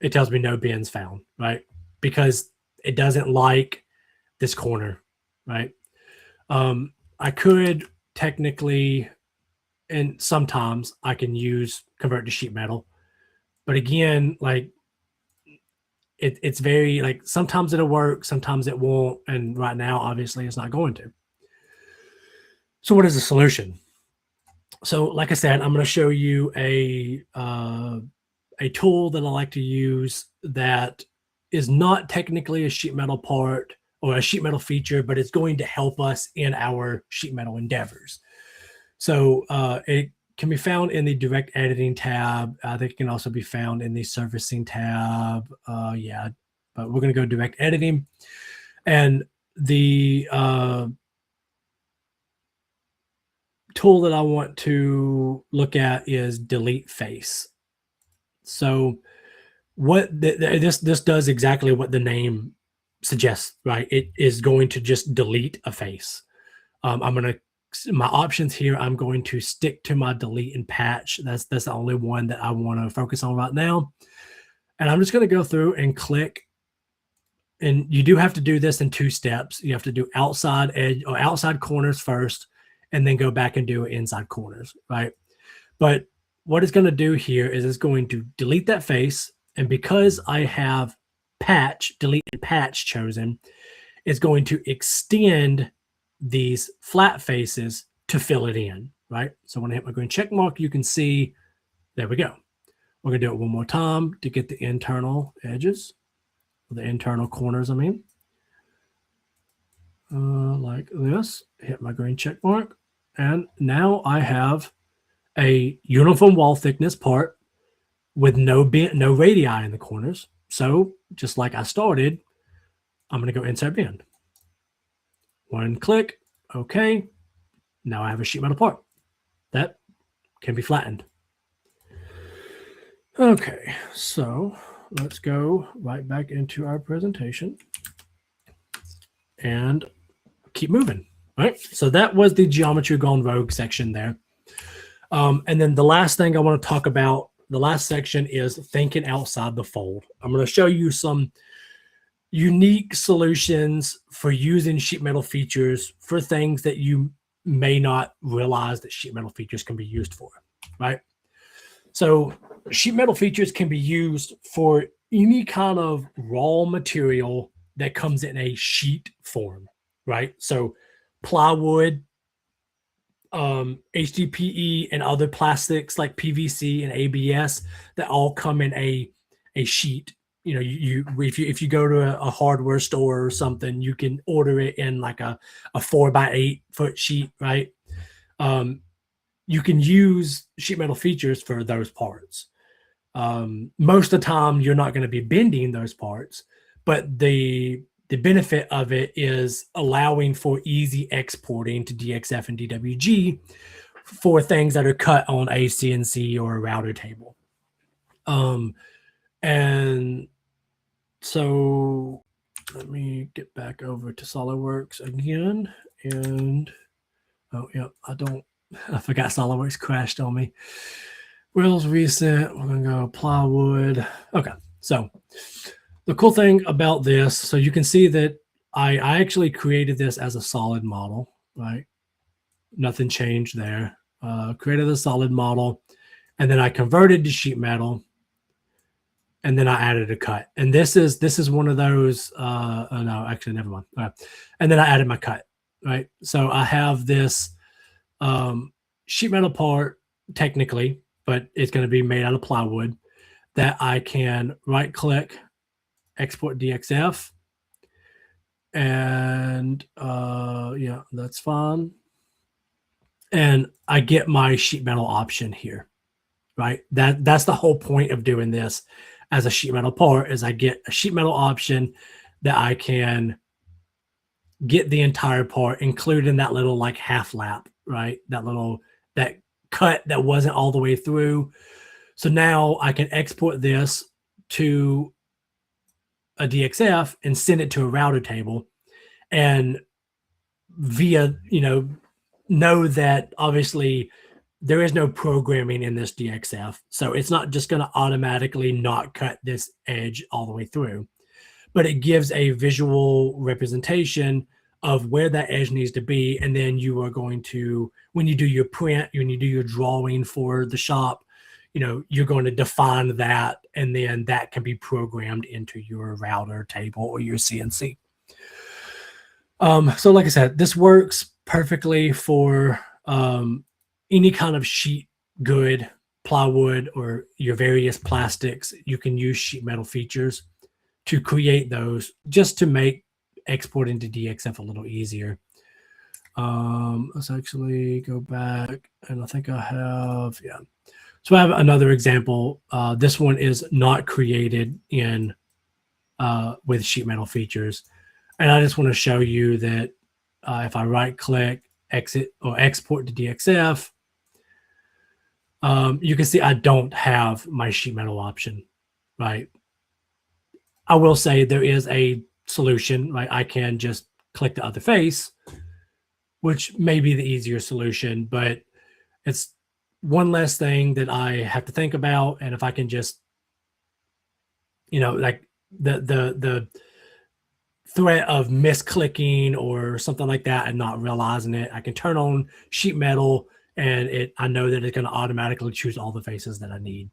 it tells me no bends found, right? Because it doesn't like this corner, right? I could technically, and sometimes I can use convert to sheet metal, but again, like it's very, like, sometimes it'll work, sometimes it won't, and right now obviously it's not going to. So what is the solution? So like I said, I'm going to show you a tool that I like to use that is not technically a sheet metal part or a sheet metal feature, but it's going to help us in our sheet metal endeavors. So it can be found in the direct editing tab. I think it can also be found in the surfacing tab. Yeah, but we're going to go direct editing. And the tool that I want to look at is delete face. So what this does exactly what the name suggests, right? It is going to just delete a face. My options here, I'm going to stick to my delete and patch. That's the only one that I want to focus on right now. And I'm just going to go through and click. And you do have to do this in 2 steps. You have to do outside edge or outside corners first, and then go back and do inside corners, right? But what it's going to do here is it's going to delete that face. And because I have delete and patch chosen, it's going to extend these flat faces to fill it in, right? So when I hit my green check mark, you can see, there we go. We're going to do it one more time to get the internal edges, the internal corners, I mean. Like this, hit my green check mark. And now I have a uniform wall thickness part with no radii in the corners. So just like I started, I'm going to go insert bend. One click, okay. now I have a sheet metal part that can be flattened. Okay, so let's go right back into our presentation and keep moving. All right, so that was the geometry gone rogue section there. And then the last thing I want to talk about, the last section, is thinking outside the fold. I'm going to show you some unique solutions for using sheet metal features for things that you may not realize that sheet metal features can be used for, right? So sheet metal features can be used for any kind of raw material that comes in a sheet form, right? So plywood, HDPE, and other plastics like PVC and ABS that all come in a sheet. You know, if you go to a hardware store or something, you can order it in like a 4x8 foot sheet, right? You can use sheet metal features for those parts. Most of the time, you're not going to be bending those parts, but the benefit of it is allowing for easy exporting to DXF and DWG for things that are cut on a CNC or a router table. And so let me get back over to SolidWorks again. And oh yeah, I forgot SolidWorks crashed on me. Wheels recent, we're gonna go plywood. Okay, so the cool thing about this, so you can see that I actually created this as a solid model, right? Nothing changed there. Created a solid model, and then I converted to sheet metal, and then I added a cut. And this is one of those. Oh no, actually, never mind. All right. And then I added my cut, right? So I have this sheet metal part technically, but it's going to be made out of plywood that I can right click, export DXF, and yeah, that's fine. And I get my sheet metal option here, right? That's the whole point of doing this as a sheet metal part, is I get a sheet metal option that I can get the entire part, including that little like half lap, right? That cut that wasn't all the way through. So now I can export this to a DXF and send it to a router table, and via, know that obviously there is no programming in this DXF. So it's not just going to automatically not cut this edge all the way through, but it gives a visual representation of where that edge needs to be. And then you are going to, when you do your print, when you do your drawing for the shop, you're going to define that, and then that can be programmed into your router table or your CNC. So like I said, this works perfectly for any kind of sheet good, plywood, or your various plastics. You can use sheet metal features to create those, just to make exporting to DXF a little easier. Let's actually go back, and I think I have, yeah. So I have another example. This one is not created in with sheet metal features. And I just want to show you that if I right click, exit or export to DXF, you can see I don't have my sheet metal option, right? I will say there is a solution, right? I can just click the other face, which may be the easier solution, but it's one less thing that I have to think about. And if I can just, like the threat of misclicking or something like that and not realizing it, I can turn on sheet metal, and I know that it's going to automatically choose all the faces that I need.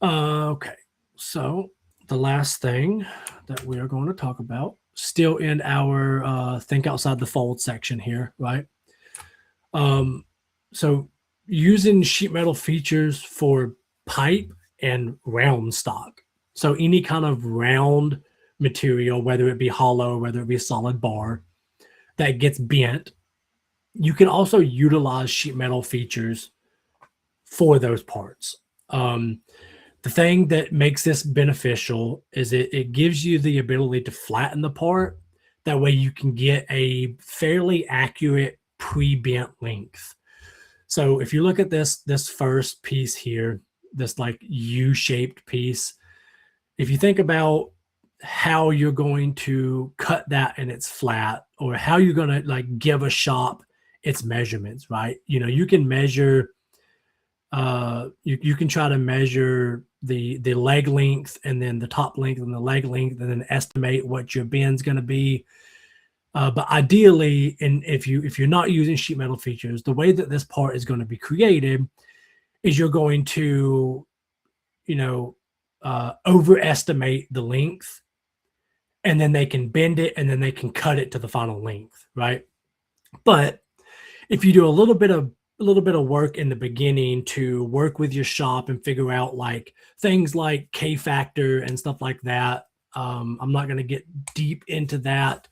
Okay, so the last thing that we are going to talk about, still in our think outside the fold section here, right? So using sheet metal features for pipe and round stock. So any kind of round material, whether it be hollow, whether it be solid bar that gets bent, you can also utilize sheet metal features for those parts. The thing that makes this beneficial is it gives you the ability to flatten the part. That way you can get a fairly accurate pre-bent length. So if you look at this first piece here, this like U-shaped piece, if you think about how you're going to cut that and it's flat, or how you're going to like give a shop its measurements, right? You know, you can measure, you can try to measure the leg length and then the top length and the leg length, and then estimate what your bend's going to be. But ideally, and if you're not using sheet metal features, the way that this part is going to be created is you're going to, you know, overestimate the length, and then they can bend it, and then they can cut it to the final length, right? But if you do a little bit of work in the beginning to work with your shop and figure out like things like K factor and stuff like that, I'm not going to get deep into that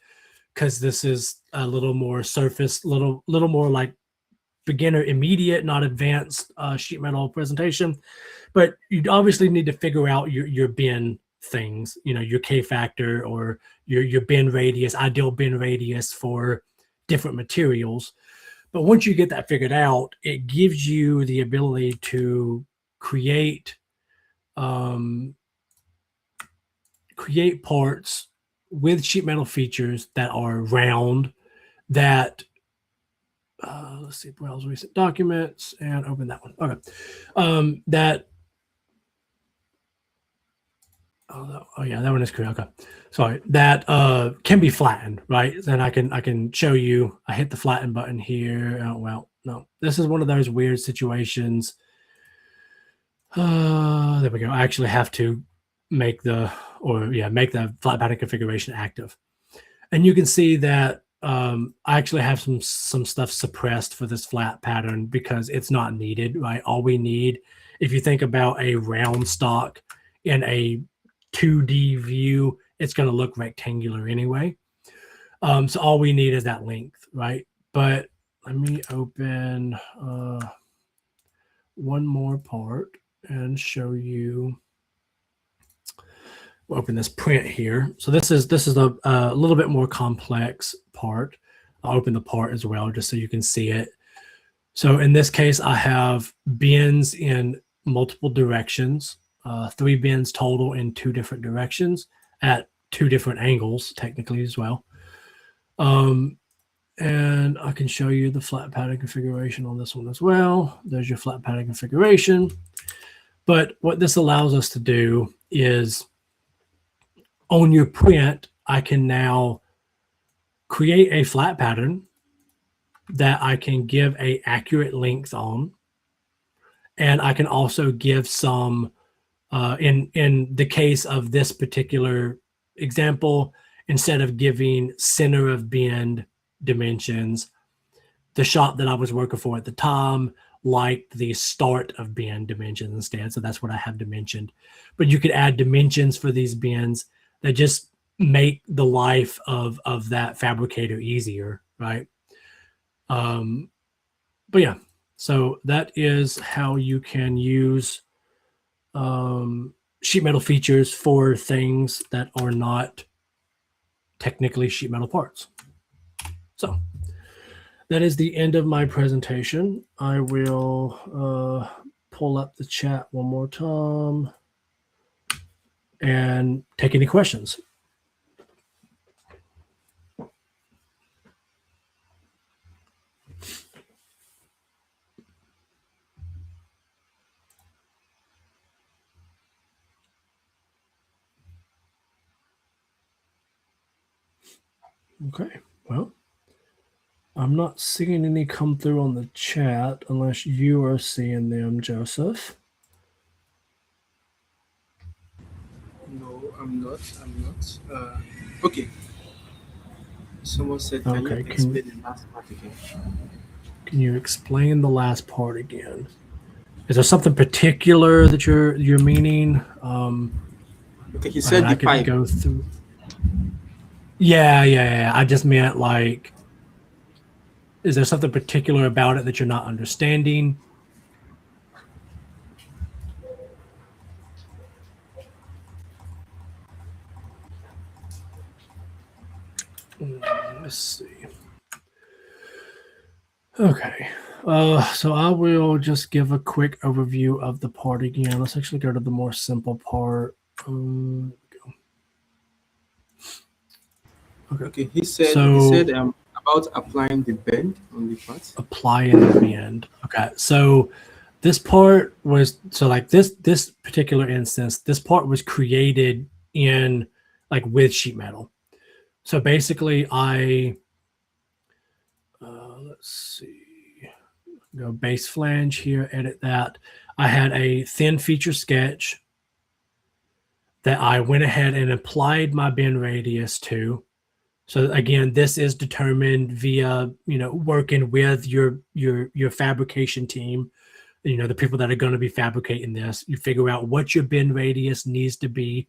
because this is a little more surface, little more like beginner immediate, not advanced sheet metal presentation. But you obviously need to figure out your bend things, you know, your K factor or your bend radius, ideal bend radius for different materials. But once you get that figured out, it gives you the ability to create parts with sheet metal features that are round, that let's see, browse recent documents and open that one. Okay. Oh yeah, that one is correct. Okay. Sorry. That can be flattened, right? Then I can show you. I hit the flatten button here. Oh, well, no. This is one of those weird situations. There we go. I actually have to make the flat pattern configuration active. And you can see that I actually have some stuff suppressed for this flat pattern because it's not needed, right? All we need, if you think about a round stock in a 2D view, it's going to look rectangular anyway. So all we need is that length, right? But let me open one more part and show you. We'll open this print here. So this is a little bit more complex part. I'll open the part as well just so you can see it. So in this case, I have bends in multiple directions. 3 bends total in 2 different directions at 2 different angles, technically as well. And I can show you the flat pattern configuration on this one as well. There's your flat pattern configuration. But what this allows us to do is on your print, I can now create a flat pattern that I can give an accurate length on. And I can also give some, in the case of this particular example, instead of giving center of bend dimensions, the shop that I was working for at the time liked the start of bend dimensions instead. So that's what I have dimensioned. But you could add dimensions for these bends that just make the life of that fabricator easier, right? But yeah, so that is how you can use sheet metal features for things that are not technically sheet metal parts. So that is the end of my presentation. I will pull up the chat one more time and take any questions. Okay, well, I'm not seeing any come through on the chat unless you are seeing them, Joseph. No, I'm not. Okay. Someone said, can you explain the last part again? Can you explain the last part again? Is there something particular that you're meaning? Okay, he said the pipe. Go through. Yeah. I just meant like, is there something particular about it that you're not understanding? Let's see. Okay. So I will just give a quick overview of the part again. Let's actually go to the more simple part. Okay, he said about applying the bend on the part. Applying the bend. Okay, so this part was this particular instance. This part was created in with sheet metal. So basically, let's see, go base flange here, edit that. I had a thin feature sketch that I went ahead and applied my bend radius to. So again, this is determined via, working with your fabrication team, the people that are going to be fabricating this. You figure out what your bend radius needs to be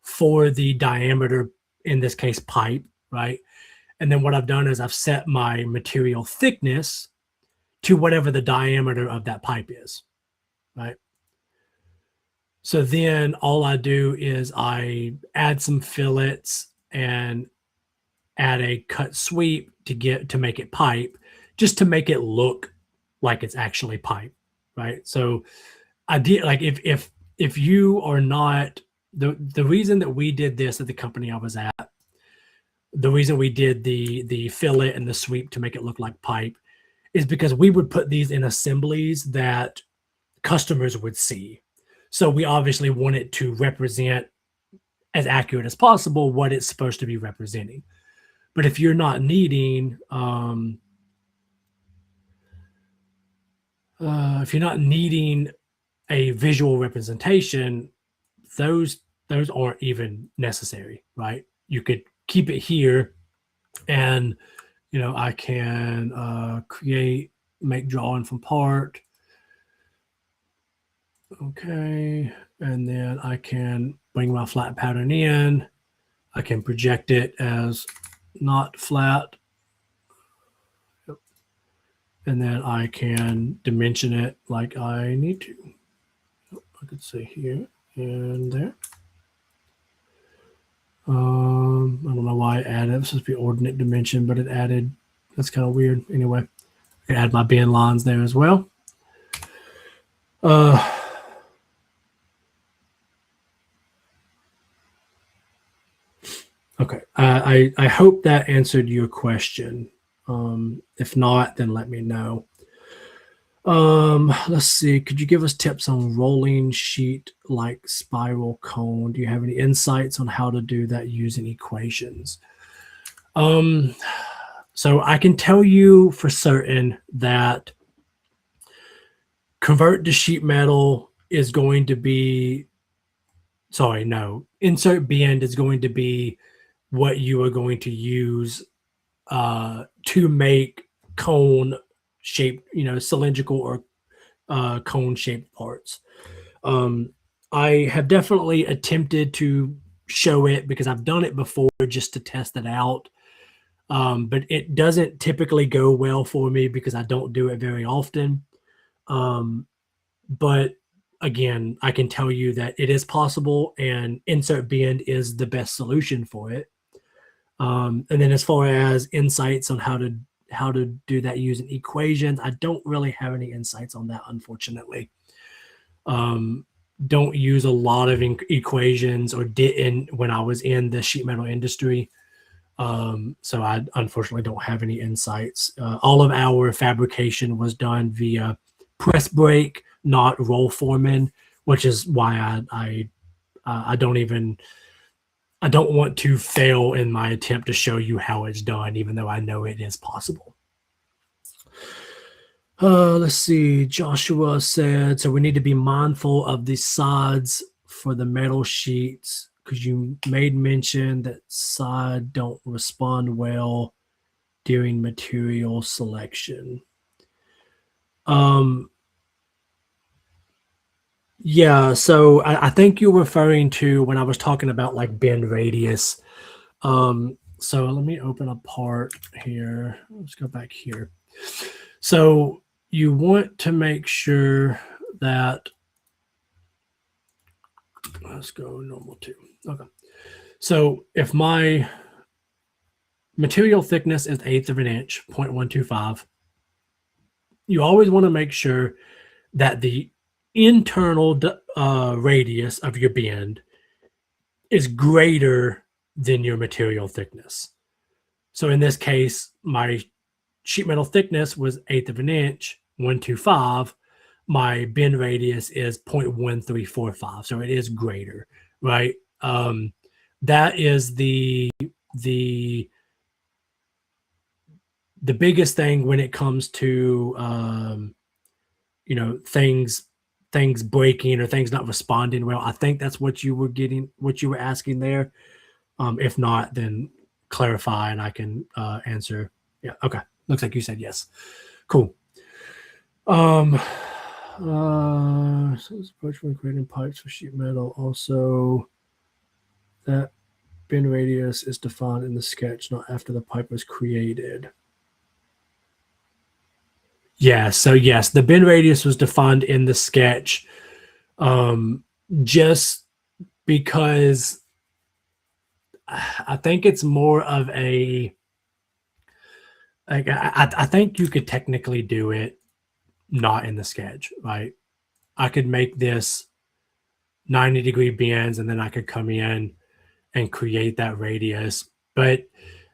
for the diameter, in this case, pipe, right? And then what I've done is I've set my material thickness to whatever the diameter of that pipe is, right? So then all I do is I add some fillets and add a cut sweep to make it pipe, just to make it look like it's actually pipe, right? So I did, if you are not, the reason that we did this at the company I was at, the reason we did the fillet and the sweep to make it look like pipe is because we would put these in assemblies that customers would see. So we obviously want it to represent as accurate as possible what it's supposed to be representing. But if you're not needing, a visual representation, those aren't even necessary, right? You could keep it here, and I can make drawing from part. Okay, and then I can bring my flat pattern in. I can project it as not flat. Yep. And then I can dimension it like I need to. I could say here and there. I don't know why I added it. It's supposed to be ordinate dimension, but it added, that's kind of weird. Anyway, I can add my bend lines there as well. Okay, I hope that answered your question. If not, then let me know. Let's see. Could you give us tips on rolling sheet like spiral cone? Do you have any insights on how to do that using equations? So I can tell you for certain that convert to sheet metal is going to be, insert bend is going to be what you are going to use to make cone shaped, cylindrical or cone shaped parts. I have definitely attempted to show it because I've done it before just to test it out. But it doesn't typically go well for me because I don't do it very often. But again, I can tell you that it is possible, and insert bend is the best solution for it. And then as far as insights on how to do that using equations, I don't really have any insights on that, unfortunately. Don't use a lot of equations, or didn't when I was in the sheet metal industry. So I unfortunately don't have any insights. All of our fabrication was done via press brake, not roll forming, which is why I don't want to fail in my attempt to show you how it's done, even though I know it is possible. Let's see. Joshua said, so we need to be mindful of the sides for the metal sheets, because you made mention that side don't respond well during material selection. Yeah, so I think you're referring to when I was talking about like bend radius. So let me open a part here. Let's go back here. So you want to make sure that, let's go normal 2. Okay. So if my material thickness is 1/8 of an inch, 0.125, you always want to make sure that the internal radius of your bend is greater than your material thickness. So in this case, my sheet metal thickness was 1/8 of an inch, 125. My bend radius is 0.1345. So it is greater, right? That is the biggest thing when it comes to things breaking or things not responding well. I think that's what you were asking there. If not, then clarify and I can answer. Yeah, okay. Looks like you said yes. Cool. So it's approach when creating pipes for sheet metal. Also, that bend radius is defined in the sketch, not after the pipe was created. Yeah, so yes, the bend radius was defined in the sketch, just because I think it's more of a, like, I think you could technically do it not in the sketch, right? I could make this 90-degree bends and then I could come in and create that radius. But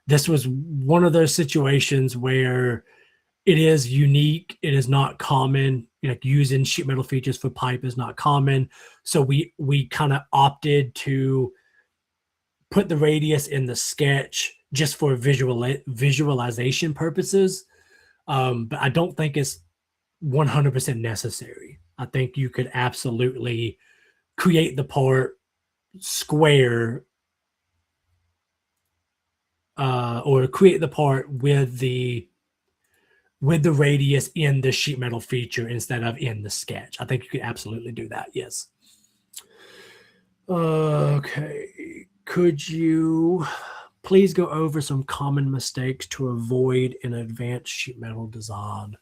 this was one of those situations where it is unique. It is not common. Like using sheet metal features for pipe is not common. So we kind of opted to put the radius in the sketch just for visualization purposes. But I don't think it's 100% necessary. I think you could absolutely create the part square or create the part with the radius in the sheet metal feature instead of in the sketch. I think you could absolutely do that. Yes. Okay. Could you please go over some common mistakes to avoid in advanced sheet metal design?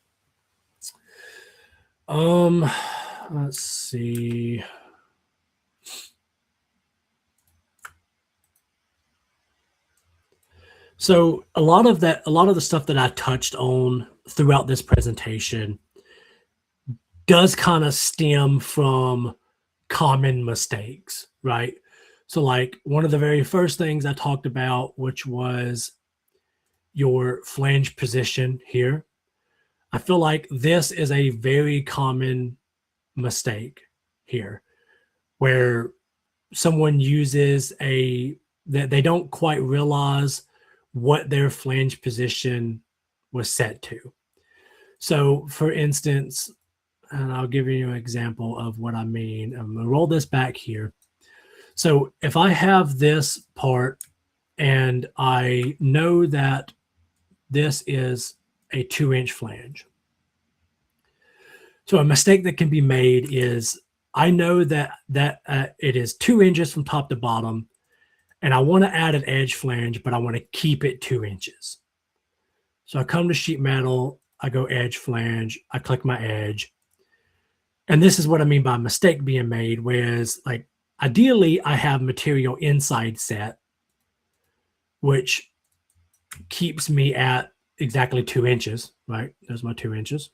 Let's see. So a lot of the stuff that I touched on throughout this presentation does kind of stem from common mistakes, right? So like one of the very first things I talked about, which was your flange position here. I feel like this is a very common mistake here where someone uses that they don't quite realize what their flange position was set to. So for instance, and I'll give you an example of what I mean. I'm going to roll this back here. So if I have this part and I know that this is a 2-inch flange. So a mistake that can be made is I know that it is 2 inches from top to bottom, and I want to add an edge flange, but I want to keep it 2 inches. So I come to sheet metal, I go edge flange, I click my edge. And this is what I mean by mistake being made, whereas like ideally I have material inside set, which keeps me at exactly 2 inches, right? There's my 2 inches.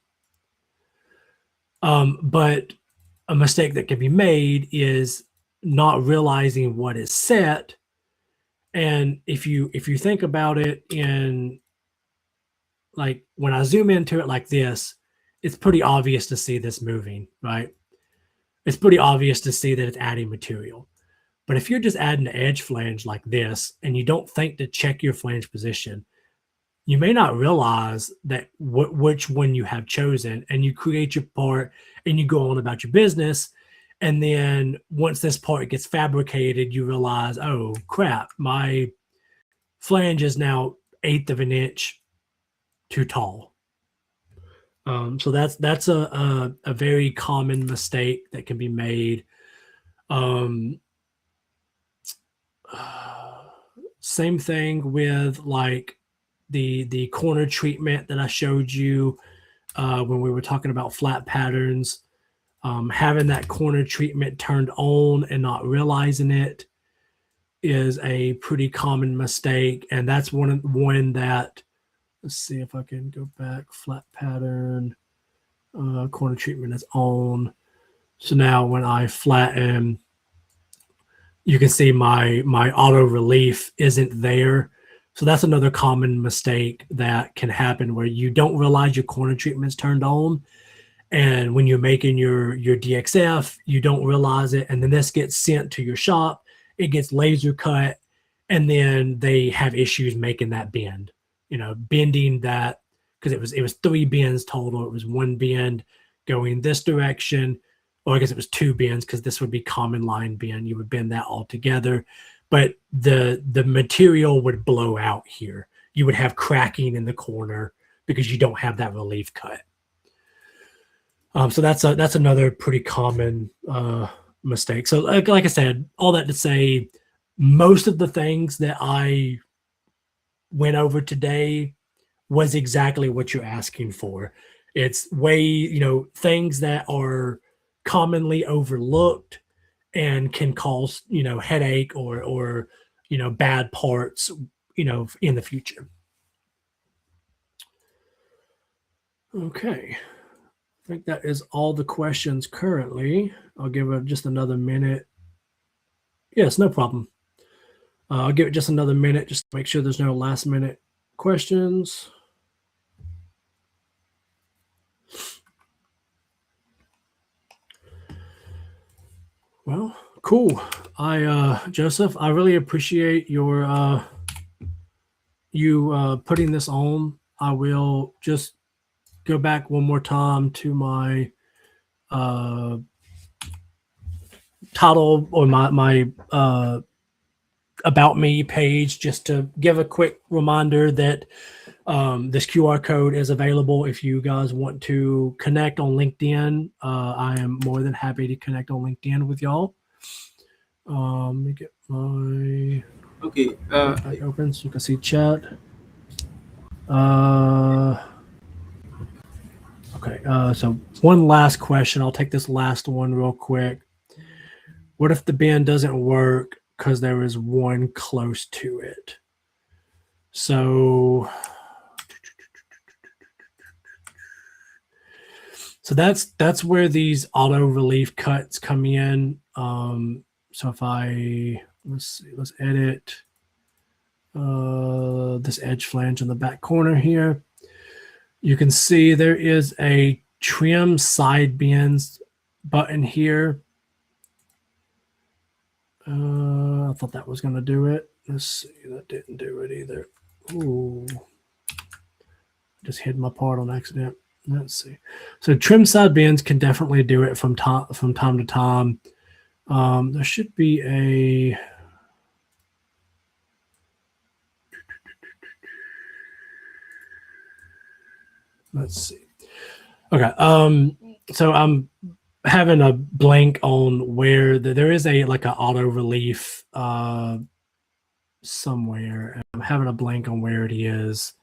But a mistake that can be made is not realizing what is set. And if you think about it in like when I zoom into it like this, it's pretty obvious to see this moving, right? It's pretty obvious to see that it's adding material. But if you're just adding an edge flange like this and you don't think to check your flange position, you may not realize that which one you have chosen, and you create your part and you go on about your business. And then once this part gets fabricated, you realize, oh crap, my flange is now 1/8 of an inch too tall. So that's a very common mistake that can be made. Same thing with like the corner treatment that I showed you when we were talking about flat patterns. Having that corner treatment turned on and not realizing it is a pretty common mistake, and that's one that, let's see if I can go back, flat pattern. Corner treatment is on. So now when I flatten, you can see my auto relief isn't there. So that's another common mistake that can happen where you don't realize your corner treatment's turned on. And when you're making your DXF, you don't realize it. And then this gets sent to your shop. It gets laser cut. And then they have issues making that bend, bending that, because it was 3 bends total. It was 1 bend going this direction. Or I guess it was 2 bends, because this would be common line bend. You would bend that all together. But the material would blow out here. You would have cracking in the corner because you don't have that relief cut. So that's another pretty common mistake. So like I said, all that to say, most of the things that I went over today was exactly what you're asking for. It's things that are commonly overlooked and can cause, headache or bad parts, in the future. Okay. I think that is all the questions currently. I'll give it just another minute. Yes, no problem. I'll give it just another minute just to make sure there's no last minute questions. Well, cool. Joseph, I really appreciate your you putting this on. I will just go back one more time to my title or my about me page, just to give a quick reminder that this QR code is available if you guys want to connect on LinkedIn. I am more than happy to connect on LinkedIn with y'all. Let me get my open so you can see chat. Okay, so one last question. I'll take this last one real quick. What if the bend doesn't work because there is one close to it? So that's where these auto relief cuts come in. So if let's edit this edge flange in the back corner here. You can see there is a trim side bends button here. I thought that was going to do it. Let's see, that didn't do it either. Ooh, just hid my part on accident. Let's see. So trim side bends can definitely do it from time to time. There should be a let's see. Okay. So I'm having a blank on where there is like an auto relief somewhere. And I'm having a blank on where it is.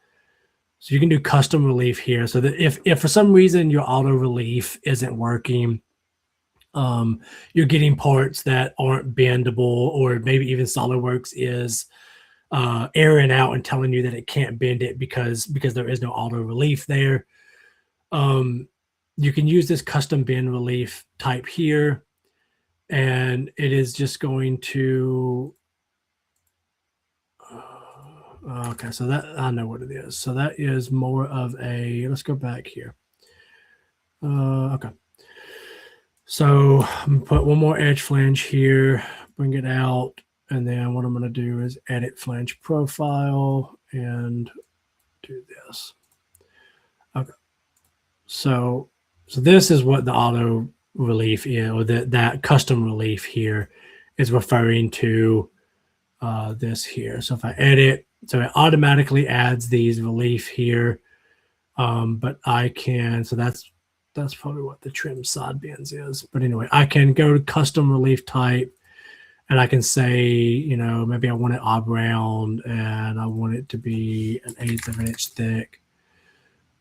So you can do custom relief here. So that if for some reason your auto relief isn't working, you're getting parts that aren't bendable, or maybe even SOLIDWORKS is erroring out and telling you that it can't bend it because there is no auto relief there. You can use this custom bend relief type here, and it is just going to okay, so that I know what it is. So that is more of a, let's go back here. Okay. So I'm gonna put one more edge flange here, bring it out, and then what I'm going to do is edit flange profile and do this. Okay. So this is what the auto relief is, or that custom relief here is referring to this here. So if I edit, so it automatically adds these relief here, but I can, so that's probably what the trim side bends is. But anyway, I can go to custom relief type, and I can say, maybe I want it odd round and I want it to be 1/8 of an inch thick.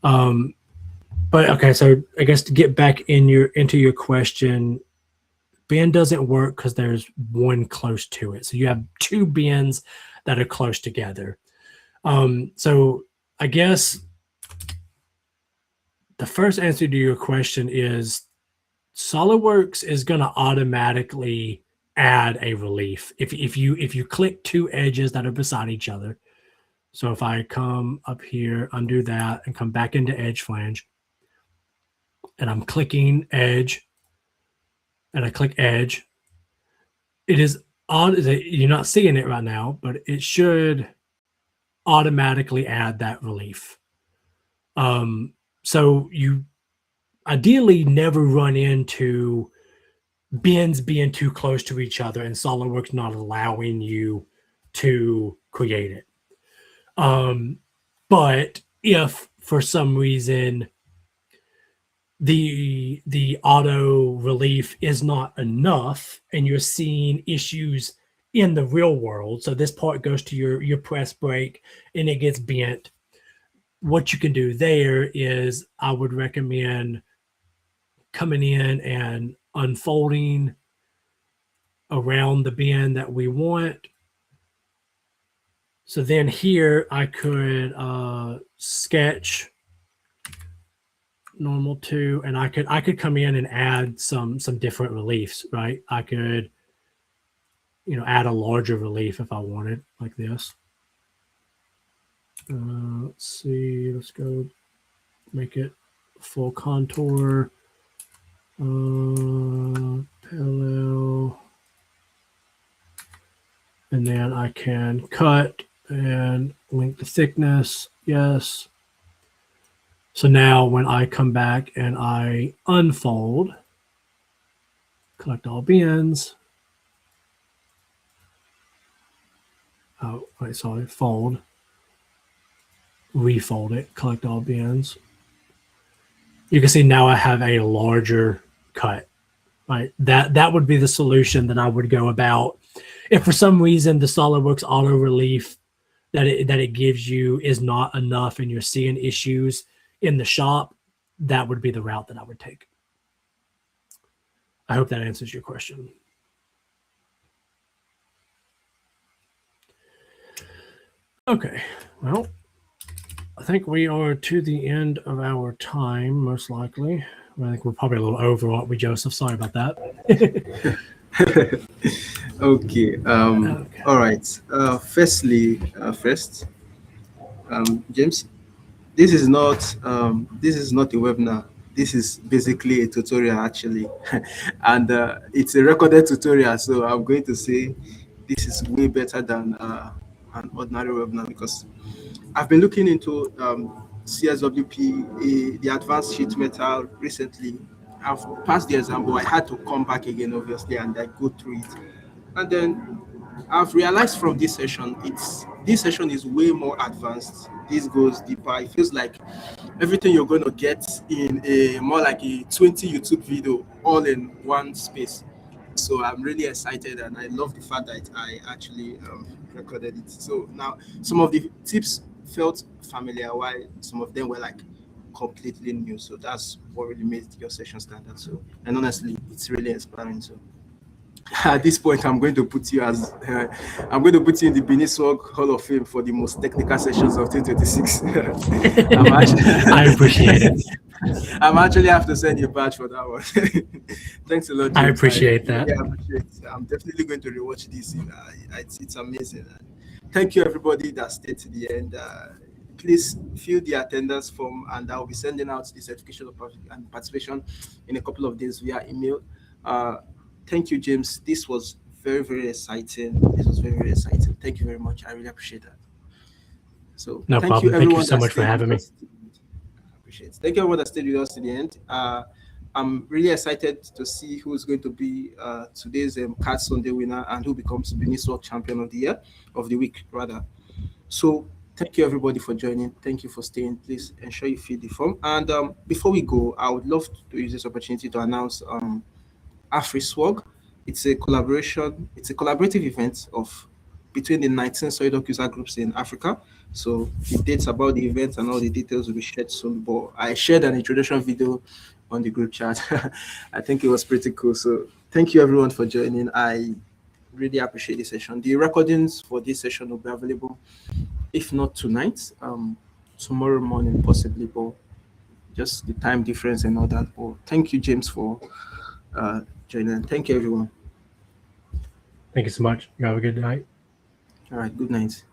But okay, so I guess to get back into your question, bend doesn't work because there's one close to it. So you have 2 bends that are close together. So I guess the first answer to your question is SOLIDWORKS is going to automatically add a relief if you click two edges that are beside each other. So if I come up here, undo that, and come back into edge flange, and I'm clicking edge, and I click edge, it is on. You're not seeing it right now, but it should automatically add that relief. So you ideally never run into bins being too close to each other and SOLIDWORKS not allowing you to create it. But if for some reason the auto relief is not enough and you're seeing issues in the real world, so this part goes to your press brake and it gets bent, what you can do there is I would recommend coming in and unfolding around the bend that we want. So then here I could sketch normal to, and I could come in and add some different reliefs, right? I could, add a larger relief if I wanted, like this. Let's see, let's go make it full contour, parallel, and then I can cut and link the thickness, yes. So now when I come back and I unfold, collect all bins, fold, refold it, collect all bins. You can see now I have a larger cut, right? That would be the solution that I would go about. If for some reason the SOLIDWORKS auto relief that it gives you is not enough and you're seeing issues in the shop, that would be the route that I would take. I hope that answers your question. Okay, well, I think we are to the end of our time, most likely. I think we're probably a little over, aren't we, Joseph? Sorry about that. Okay. All right. Firstly, James, this is not a webinar. This is basically a tutorial, actually, and it's a recorded tutorial. So I'm going to say this is way better than an ordinary webinar because I've been looking into CSWPA, the advanced sheet metal recently. I've passed the exam, but I had to come back again, obviously, and I go through it. And then I've realized from this session, this session is way more advanced. This goes deeper. It feels like everything you're going to get in a more like a 20 YouTube video all in one space. So I'm really excited, and I love the fact that I actually recorded it. So now some of the tips felt familiar, while some of them were like completely new. So that's what really made your session stand out. So, and honestly, it's really inspiring. So at this point, I'm going to put you in the Benin SWUG Hall of Fame for the most technical sessions of 2026. I appreciate it. I'm actually have to send you a badge for that one. Thanks a lot, James. I appreciate that. Yeah, I appreciate it. I'm definitely going to rewatch this. It's amazing. Thank you, everybody that stayed to the end. Please fill the attendance form, and I'll be sending out the certification of participation in a couple of days via email. Thank you, James. This was very, very exciting. Very exciting. Thank you very much. I really appreciate that. So no problem. Thank you so much for having me. Appreciate it. Thank you everyone that stayed with us to the end. I'm really excited to see who's going to be today's Card Sunday winner and who becomes Benin SWUG Champion of the week rather. So thank you everybody for joining. Thank you for staying. Please ensure you fill the form. And before we go, I would love to use this opportunity to announce AfriSWUG. It's a collaborative event between the 19 SOLIDWORKS user groups in Africa. So the dates about the event and all the details will be shared soon. But I shared an introduction video on the group chat. I think it was pretty cool. So thank you everyone for joining. I really appreciate this session. The recordings for this session will be available, if not tonight, tomorrow morning possibly. But just the time difference and all that. But thank you, James, for joining. Thank you, everyone. Thank you so much. You have a good night. All right, good night.